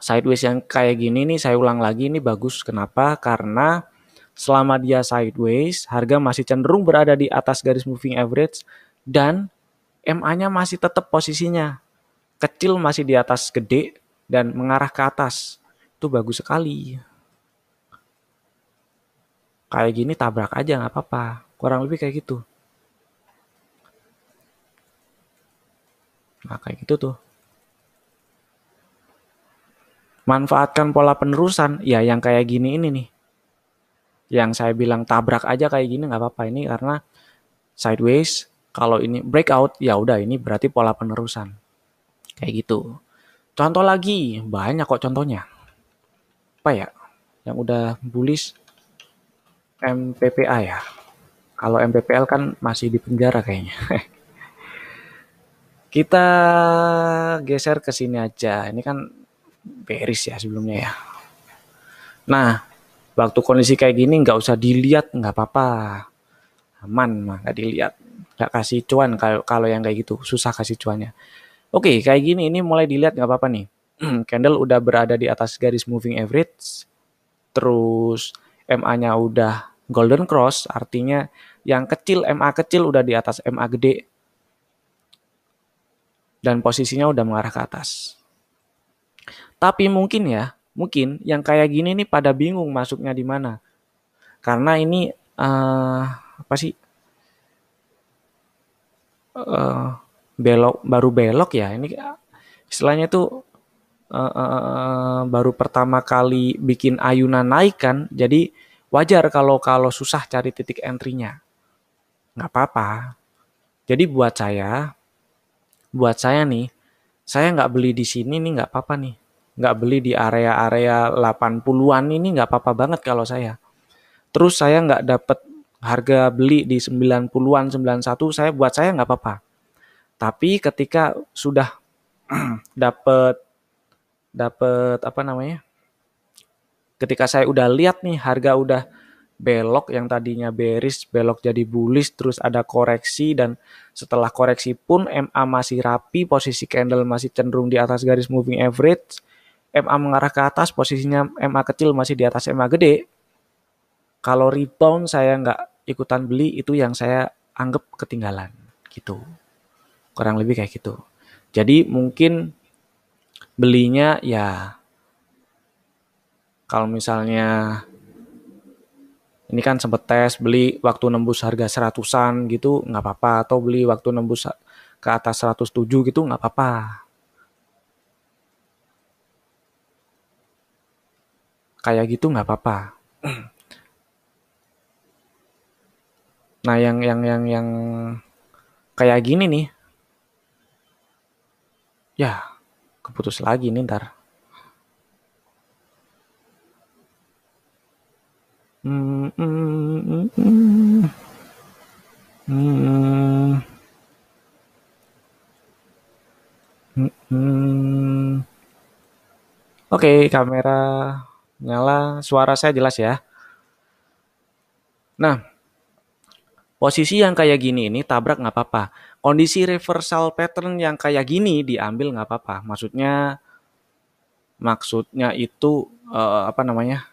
sideways yang kayak gini nih saya ulang lagi ini bagus. Kenapa? Karena selama dia sideways, harga masih cenderung berada di atas garis moving average dan MA-nya masih tetap posisinya kecil, masih di atas gede dan mengarah ke atas. Itu bagus sekali. Kayak gini tabrak aja nggak apa-apa. Kurang lebih kayak gitu. Nah, kayak gitu tuh. Manfaatkan pola penerusan, ya yang kayak gini ini nih. Yang saya bilang tabrak aja kayak gini nggak apa-apa ini karena sideways. Kalau ini breakout, ya udah ini berarti pola penerusan. Kayak gitu. Contoh lagi, banyak kok contohnya. Apa ya? Yang udah bullish MPPA ya. Kalau MPPL kan masih di penjara kayaknya. Kita geser ke sini aja. Ini kan bearish ya sebelumnya ya. Nah, waktu kondisi kayak gini nggak usah dilihat, nggak apa-apa. Aman mah, nggak dilihat. Nggak kasih cuan kalau yang kayak gitu. Susah kasih cuannya. Oke, kayak gini ini mulai dilihat nggak apa-apa nih. Candle udah berada di atas garis moving average. Terus MA-nya udah golden cross. Artinya yang kecil, MA kecil udah di atas MA gede. Dan posisinya udah mengarah ke atas. Tapi mungkin yang kayak gini nih pada bingung masuknya di mana. Karena ini apa sih belok baru belok ya. Ini istilahnya tuh baru pertama kali bikin ayunan naik kan. Jadi wajar kalau kalau susah cari titik entry-nya. Nggak apa-apa. Jadi buat saya nih, saya nggak beli di sini nih nggak apa-apa nih. Nggak beli di area-area 80-an ini nggak apa-apa banget kalau saya. Terus saya nggak dapat harga beli di 90-an, 91, buat saya nggak apa-apa. Tapi ketika sudah dapat dapat apa namanya? Ketika saya udah lihat nih harga udah belok yang tadinya bearish belok jadi bullish terus ada koreksi dan setelah koreksi pun MA masih rapi, posisi candle masih cenderung di atas garis moving average, MA mengarah ke atas, posisinya MA kecil masih di atas MA gede. Kalau rebound saya nggak ikutan beli, itu yang saya anggap ketinggalan gitu. Kurang lebih kayak gitu. Jadi mungkin belinya ya kalau misalnya ini kan sempet tes beli waktu nembus harga 100-an gitu nggak apa-apa, atau beli waktu nembus ke atas 107 gitu nggak apa-apa. Kayak gitu nggak apa-apa. Nah, yang kayak gini nih, ya keputus lagi nih ntar. Hmm, hmm, hmm, hmm. Hmm, hmm, hmm. Oke, kamera nyala, suara saya jelas ya. Nah, posisi yang kayak gini ini tabrak nggak apa-apa. Kondisi reversal pattern yang kayak gini diambil nggak apa-apa. Maksudnya itu apa namanya?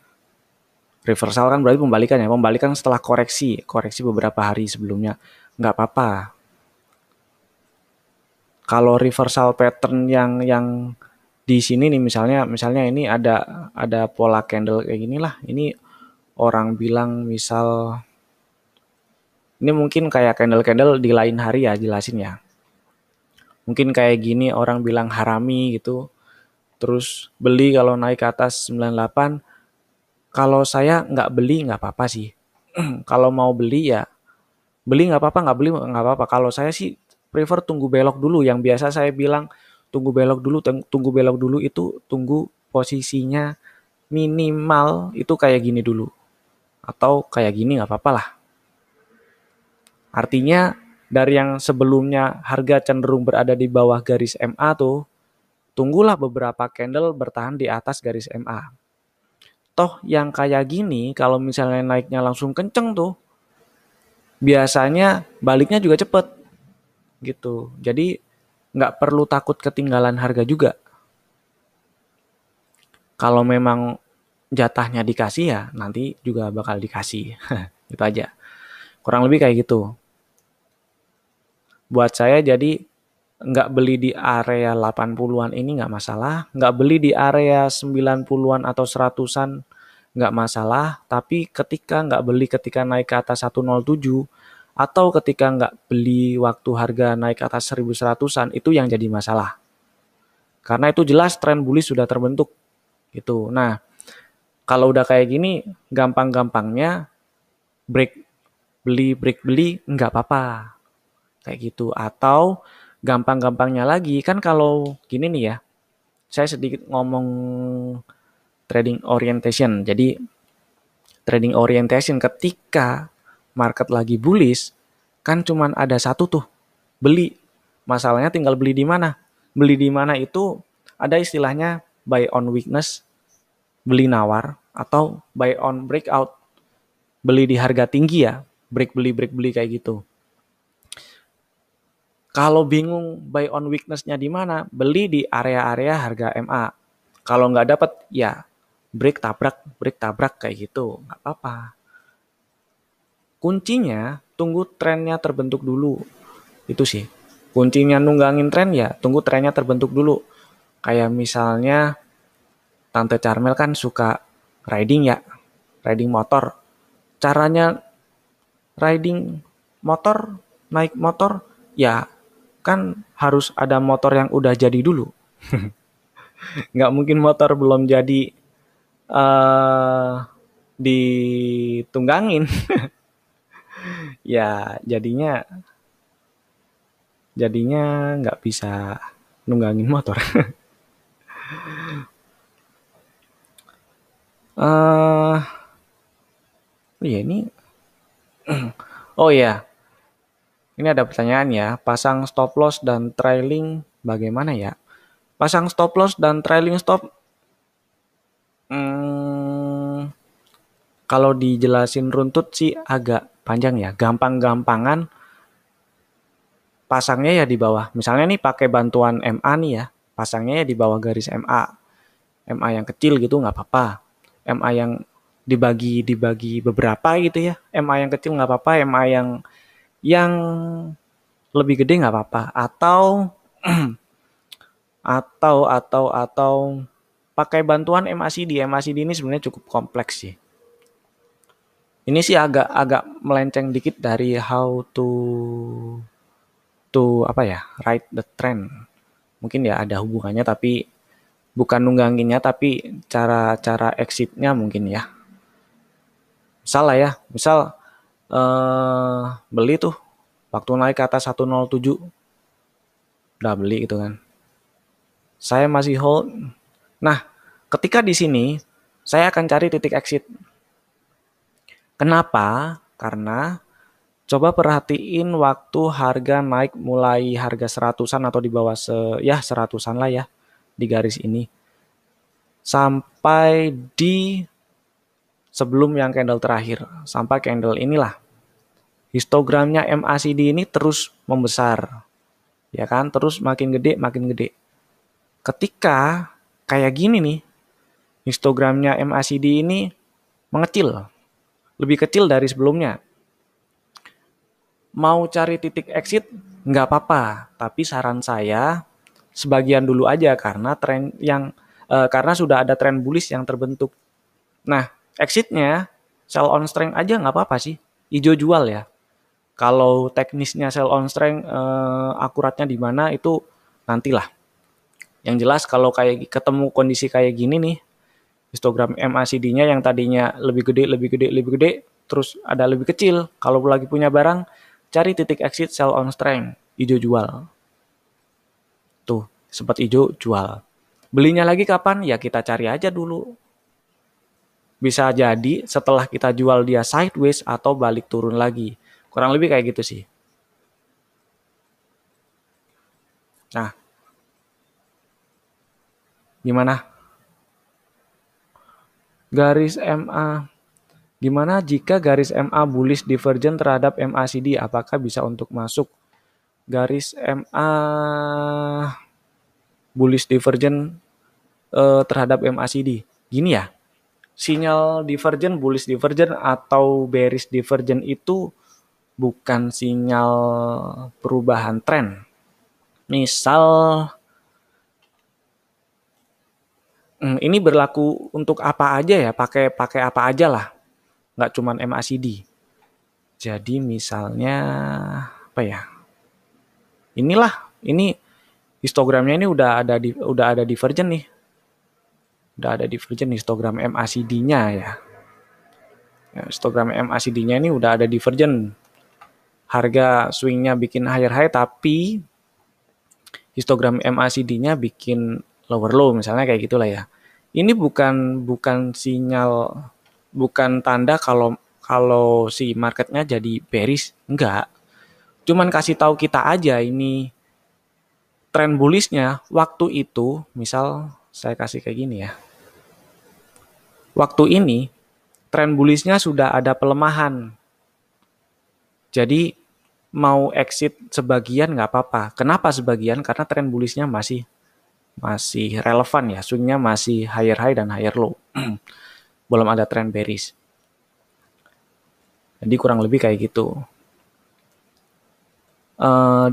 Reversal kan berarti pembalikan ya. Pembalikan setelah koreksi beberapa hari sebelumnya nggak apa-apa. Kalau reversal pattern yang di sini nih misalnya ini ada pola candle kayak gini lah. Ini orang bilang misal ini mungkin kayak candle-candle di lain hari ya jelasin ya. Mungkin kayak gini orang bilang harami gitu. Terus beli kalau naik ke atas 98. Kalau saya nggak beli nggak apa-apa sih. Kalau mau beli ya beli nggak apa-apa, nggak beli nggak apa-apa. Kalau saya sih prefer tunggu belok dulu. Yang biasa saya bilang tunggu belok dulu itu tunggu posisinya minimal itu kayak gini dulu. Atau kayak gini nggak apa-apa lah. Artinya dari yang sebelumnya harga cenderung berada di bawah garis MA tuh, tunggulah beberapa candle bertahan di atas garis MA. Toh yang kayak gini kalau misalnya naiknya langsung kenceng tuh, biasanya baliknya juga cepet gitu. Jadi nggak perlu takut ketinggalan harga juga. Kalau memang jatahnya dikasih ya nanti juga bakal dikasih. Itu aja. Kurang lebih kayak gitu. Buat saya jadi nggak beli di area 80-an ini nggak masalah, nggak beli di area 90-an atau 100-an nggak masalah, tapi ketika nggak beli ketika naik ke atas 107 atau ketika nggak beli waktu harga naik ke atas 1100-an itu yang jadi masalah. Karena itu jelas tren bullish sudah terbentuk gitu. Nah, kalau udah kayak gini gampang-gampangnya break beli nggak apa-apa kayak gitu. Atau gampang-gampangnya lagi kan kalau gini nih ya, saya sedikit ngomong trading orientation. Jadi trading orientation ketika market lagi bullish kan cuman ada satu tuh, beli. Masalahnya tinggal beli di mana. Beli di mana itu ada istilahnya buy on weakness, beli nawar, atau buy on breakout, beli di harga tinggi ya, break beli kayak gitu. Kalau bingung buy on weakness-nya di mana, beli di area-area harga MA. Kalau nggak dapat, ya break tabrak kayak gitu, nggak apa-apa. Kuncinya tunggu trennya terbentuk dulu. Itu sih. Kuncinya nunggangin tren ya tunggu trennya terbentuk dulu. Kayak misalnya Tante Carmel kan suka riding ya, riding motor. Caranya riding motor, naik motor, ya kan harus ada motor yang udah jadi dulu. Nggak mungkin motor belum jadi ditunggangin. Ya jadinya nggak bisa nunggangin motor. eh iya ini, oh ya, ini ada pertanyaan ya. Pasang stop loss dan trailing bagaimana ya? Pasang stop loss dan trailing stop, hmm, kalau dijelasin runtut sih agak panjang ya. Gampang-gampangan pasangnya ya di bawah. Misalnya nih pakai bantuan MA nih ya. Pasangnya ya di bawah garis MA. MA yang kecil gitu nggak apa-apa. MA yang dibagi dibagi beberapa gitu ya. MA yang kecil nggak apa-apa. MA yang lebih gede nggak apa-apa. Atau pakai bantuan MACD. MACD ini sebenarnya cukup kompleks sih. Ini sih agak melenceng dikit dari how to apa ya, ride the trend. Mungkin ya ada hubungannya tapi bukan nungganginnya tapi cara-cara exitnya mungkin ya. Misal lah ya, misal beli tuh waktu naik ke atas 107 udah beli gitu kan. Saya masih hold. Nah, ketika di sini saya akan cari titik exit. Kenapa? Karena coba perhatiin waktu harga naik mulai harga seratusan atau di bawah seratusan lah ya di garis ini. Sampai di sebelum yang candle terakhir. Sampai candle inilah. Histogramnya MACD ini terus membesar. Ya kan? Terus makin gede, makin gede. Ketika kayak gini nih, histogramnya MACD ini mengecil. Lebih kecil dari sebelumnya. Mau cari titik exit nggak apa-apa, tapi saran saya sebagian dulu aja karena karena sudah ada tren bullish yang terbentuk. Nah, exitnya sell on strength aja nggak apa-apa sih, hijau jual ya. Kalau teknisnya sell on strength akuratnya di mana itu nantilah. Yang jelas kalau kayak ketemu kondisi kayak gini nih, histogram MACD-nya yang tadinya lebih gede, terus ada lebih kecil. Kalau lagi punya barang, cari titik exit sell on strength, hijau jual. Tuh, sempat hijau jual. Belinya lagi kapan? Ya kita cari aja dulu. Bisa jadi setelah kita jual dia sideways atau balik turun lagi. Kurang lebih kayak gitu sih. Nah, gimana? Garis MA. Gimana jika garis MA bullish divergent terhadap MACD? Apakah bisa untuk masuk? Garis MA bullish divergent terhadap MACD. Gini ya, sinyal divergent, bullish divergent atau bearish divergent itu bukan sinyal perubahan tren. Misal, ini berlaku untuk apa aja ya, pakai apa aja lah, nggak cuman MACD. Jadi misalnya apa ya? Ini histogramnya ini udah ada divergent nih. Udah ada divergent histogram MACD-nya ya. Histogram MACD-nya ini udah ada divergent. Harga swingnya bikin higher high tapi histogram MACD-nya bikin lower low misalnya kayak gitulah ya. Ini bukan sinyal, bukan tanda kalau si marketnya jadi bearish, enggak. Cuman kasih tahu kita aja ini tren bullishnya waktu itu, misal saya kasih kayak gini ya. Waktu ini tren bullishnya sudah ada pelemahan. Jadi mau exit sebagian nggak apa-apa. Kenapa sebagian? Karena tren bullishnya masih relevan ya, swingnya masih higher high dan higher low. Belum ada tren bearish. Jadi kurang lebih kayak gitu.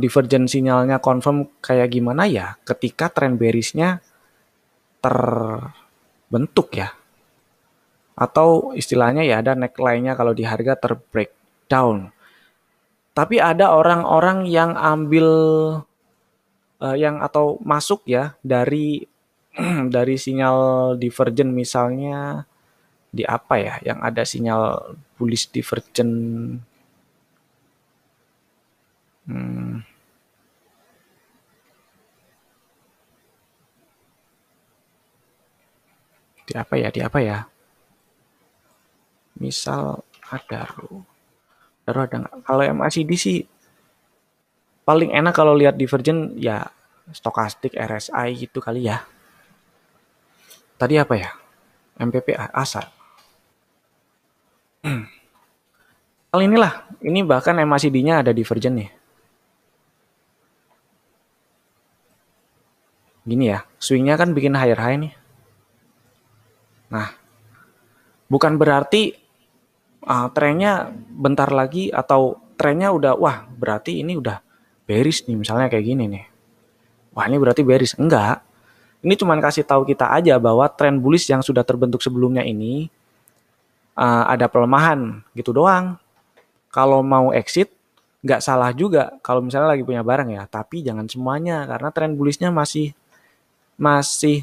Divergent sinyalnya confirm kayak gimana ya? Ketika tren bearishnya terbentuk ya. Atau istilahnya ya ada neckline-nya kalau di harga terbreakdown. Tapi ada orang-orang yang ambil yang atau masuk ya dari dari sinyal divergent misalnya di apa ya yang ada sinyal bullish divergent di apa ya misal ada ada nggak kalau MACD sih paling enak kalau lihat divergent ya stokastik RSI gitu kali ya. Tadi apa ya? MPP ASA. Kali inilah, ini bahkan MACD-nya ada divergent nih. Gini ya, swingnya kan bikin higher high nih. Nah, bukan berarti trennya bentar lagi atau trennya udah, wah berarti ini udah bearish nih, misalnya kayak gini nih. Wah ini berarti bearish. Enggak. Ini cuma kasih tahu kita aja bahwa tren bullish yang sudah terbentuk sebelumnya ini ada pelemahan gitu doang. Kalau mau exit nggak salah juga kalau misalnya lagi punya barang ya, tapi jangan semuanya karena tren bullishnya masih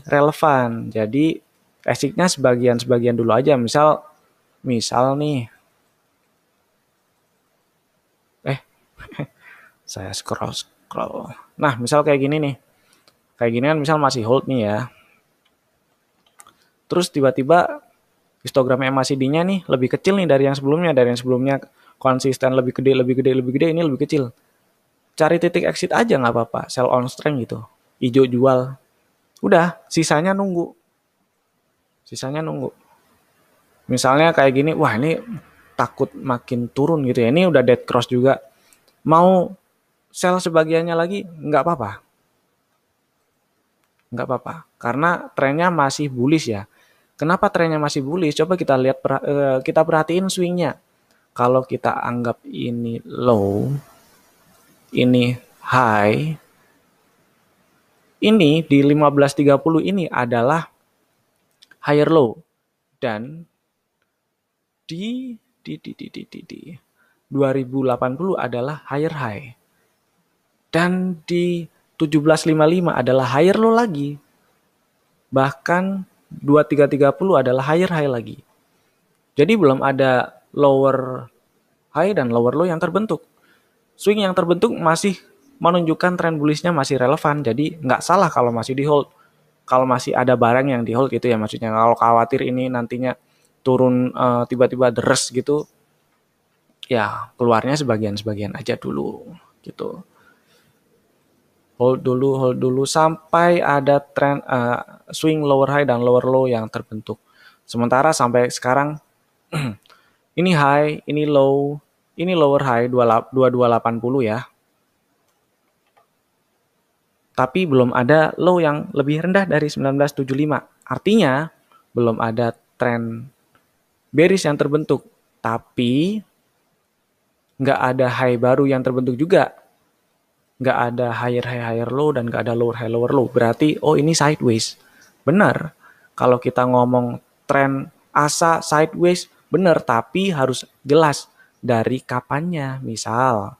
relevan. Jadi exitnya sebagian dulu aja. Misal nih, saya scroll. Nah misal kayak gini nih, kayak gini kan misal masih hold nih ya. Terus tiba-tiba histogram MACD-nya nih lebih kecil nih dari yang sebelumnya konsisten lebih gede, ini lebih kecil. Cari titik exit aja nggak apa-apa, sell on strength gitu. Hijau jual. Udah, sisanya nunggu. Misalnya kayak gini, wah ini takut makin turun gitu ya. Ini udah dead cross juga. Mau sell sebagiannya lagi nggak apa-apa. Nggak apa-apa. Karena trennya masih bullish ya. Kenapa trennya masih bullish? Coba kita lihat kita perhatiin swingnya. Kalau kita anggap ini low, ini high, ini di 15.30 ini adalah higher low dan di 2080 adalah higher high dan di 1755 adalah higher low lagi, bahkan 2330 adalah higher high lagi. Jadi belum ada lower high dan lower low yang terbentuk. Swing yang terbentuk masih menunjukkan tren bullishnya masih relevan, jadi nggak salah kalau masih di hold. Kalau masih ada barang yang di hold gitu ya, maksudnya kalau khawatir ini nantinya turun tiba-tiba deres gitu, ya keluarnya sebagian aja dulu gitu. Hold dulu sampai ada tren swing lower high dan lower low yang terbentuk. Sementara sampai sekarang ini high, ini low, ini lower high 2280 ya. Tapi belum ada low yang lebih rendah dari 1975. Artinya belum ada tren bearish yang terbentuk. Tapi nggak ada high baru yang terbentuk juga. Nggak ada higher high higher low dan nggak ada lower high lower low. Berarti oh ini sideways. Benar. Kalau kita ngomong tren asa sideways benar, tapi harus jelas dari kapannya. Misal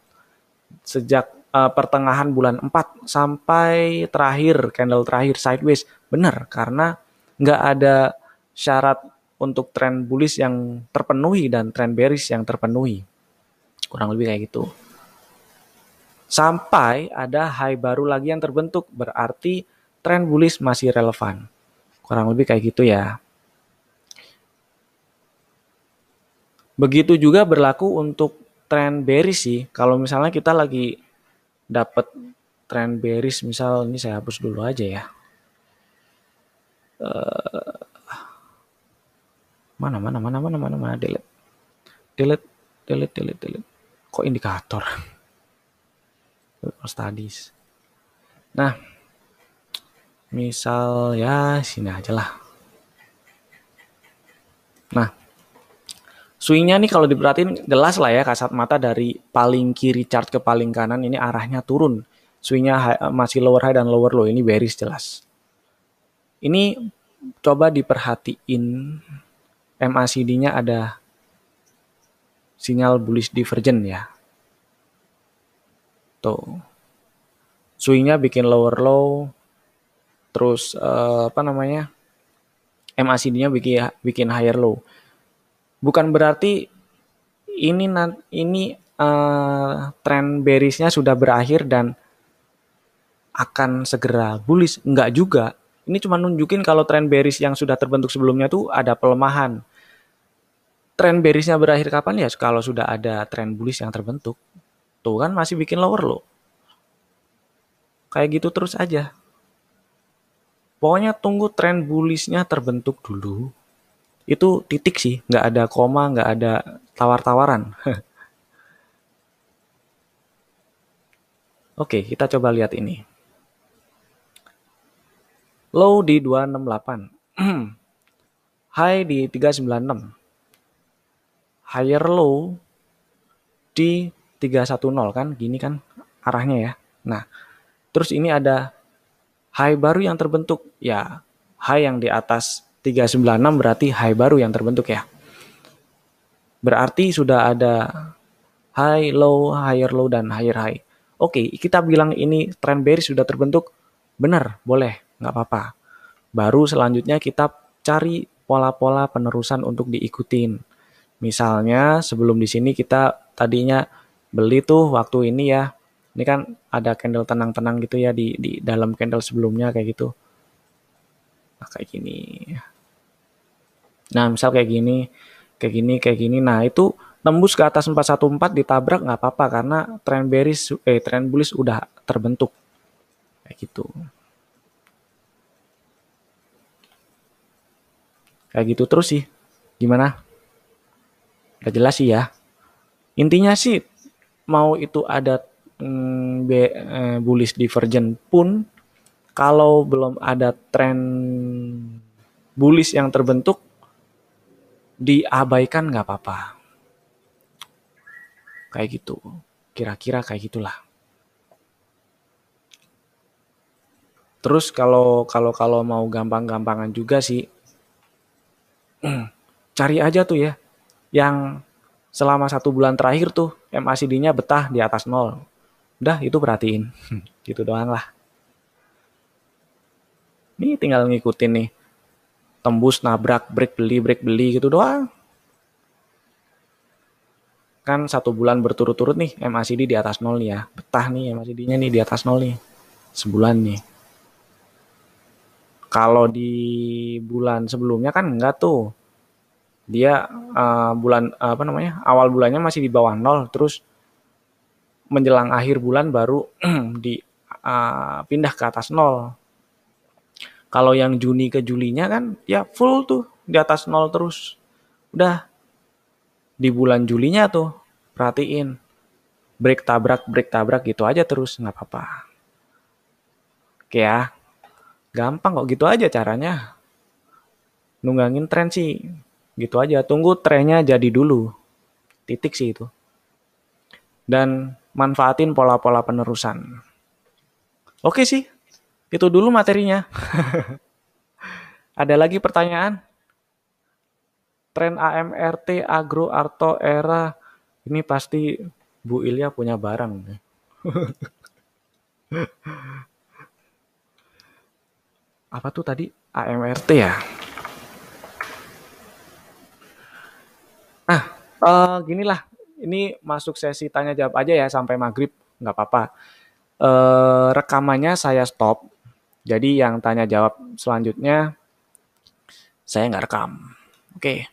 sejak pertengahan bulan 4 sampai terakhir candle terakhir sideways benar, karena nggak ada syarat untuk tren bullish yang terpenuhi dan tren bearish yang terpenuhi, kurang lebih kayak gitu. Sampai ada high baru lagi yang terbentuk, berarti tren bullish masih relevan, kurang lebih kayak gitu ya. Begitu juga berlaku untuk tren bearish sih. Kalau misalnya kita lagi dapat tren bearish, misal ini saya hapus dulu aja ya. Mana delete. Kok indikator? Studies. Nah, misal ya sini aja lah. Nah, swingnya nih kalau diperhatiin jelas lah ya, kasat mata dari paling kiri chart ke paling kanan ini arahnya turun. Swingnya masih lower high dan lower low, ini bearish jelas. Ini coba diperhatiin MACD-nya ada sinyal bullish divergent ya. Tuh. Swingnya bikin lower low, terus MACD-nya bikin higher low. Bukan berarti ini tren bearish-nya sudah berakhir dan akan segera bullish. Enggak juga. Ini cuma nunjukin kalau tren bearish yang sudah terbentuk sebelumnya tuh ada pelemahan. Tren bearish-nya berakhir kapan ya? Kalau sudah ada tren bullish yang terbentuk. Tuh kan masih bikin lower low. Kayak gitu terus aja. Pokoknya tunggu tren bullish-nya terbentuk dulu. Itu titik sih, nggak ada koma, nggak ada tawar-tawaran. Oke, kita coba lihat ini. Low di 268. High di 396. Higher low di 310 kan, gini kan arahnya ya. Nah, terus ini ada high baru yang terbentuk. Ya, high yang di atas 396 berarti high baru yang terbentuk ya. Berarti sudah ada high, low, higher low, dan higher high. Oke, kita bilang ini trend bearish sudah terbentuk. Benar, boleh, nggak apa-apa. Baru selanjutnya kita cari pola-pola penerusan untuk diikutin. Misalnya sebelum di sini kita tadinya beli tuh waktu ini ya. Ini kan ada candle tenang-tenang gitu ya di dalam candle sebelumnya kayak gitu. Nah, kayak gini. Nah, misal kayak gini. Nah, itu tembus ke atas 414 ditabrak nggak apa-apa karena tren bullish udah terbentuk. Kayak gitu. Kayak gitu terus sih. Gimana? Gak jelas sih ya. Intinya sih mau itu ada bullish divergent pun kalau belum ada tren bullish yang terbentuk diabaikan nggak apa-apa. Kayak gitu. Kira-kira kayak gitulah. Terus kalau mau gampang-gampangan juga sih, cari aja tuh ya, yang selama 1 bulan terakhir tuh MACD-nya betah di atas 0. Udah itu perhatiin, gitu doang lah. Nih tinggal ngikutin nih, tembus, nabrak, break beli gitu doang. Kan 1 bulan berturut-turut nih MACD di atas 0 nih ya, betah nih MACD-nya nih di atas 0 nih, sebulan nih. Kalau di bulan sebelumnya kan enggak tuh. Dia awal bulannya masih di bawah 0, terus menjelang akhir bulan baru pindah ke atas 0. Kalau yang Juni ke Julinya kan ya full tuh di atas nol terus. Udah di bulan Julinya tuh perhatiin break tabrak gitu aja terus nggak apa-apa. Oke ya, gampang kok gitu aja caranya. Nunggangin tren sih gitu aja. Tunggu trennya jadi dulu. Titik sih itu. Dan manfaatin pola-pola penerusan. Oke sih, itu dulu materinya. Ada lagi pertanyaan? Tren AMRT, Agro, Arto, Era. Ini pasti Bu Ilya punya barang. Apa tuh tadi? AMRT ya? Ginilah. Ini masuk sesi tanya jawab aja ya sampai maghrib. Nggak apa-apa. Rekamannya saya stop. Jadi yang tanya jawab selanjutnya saya nggak rekam. Oke.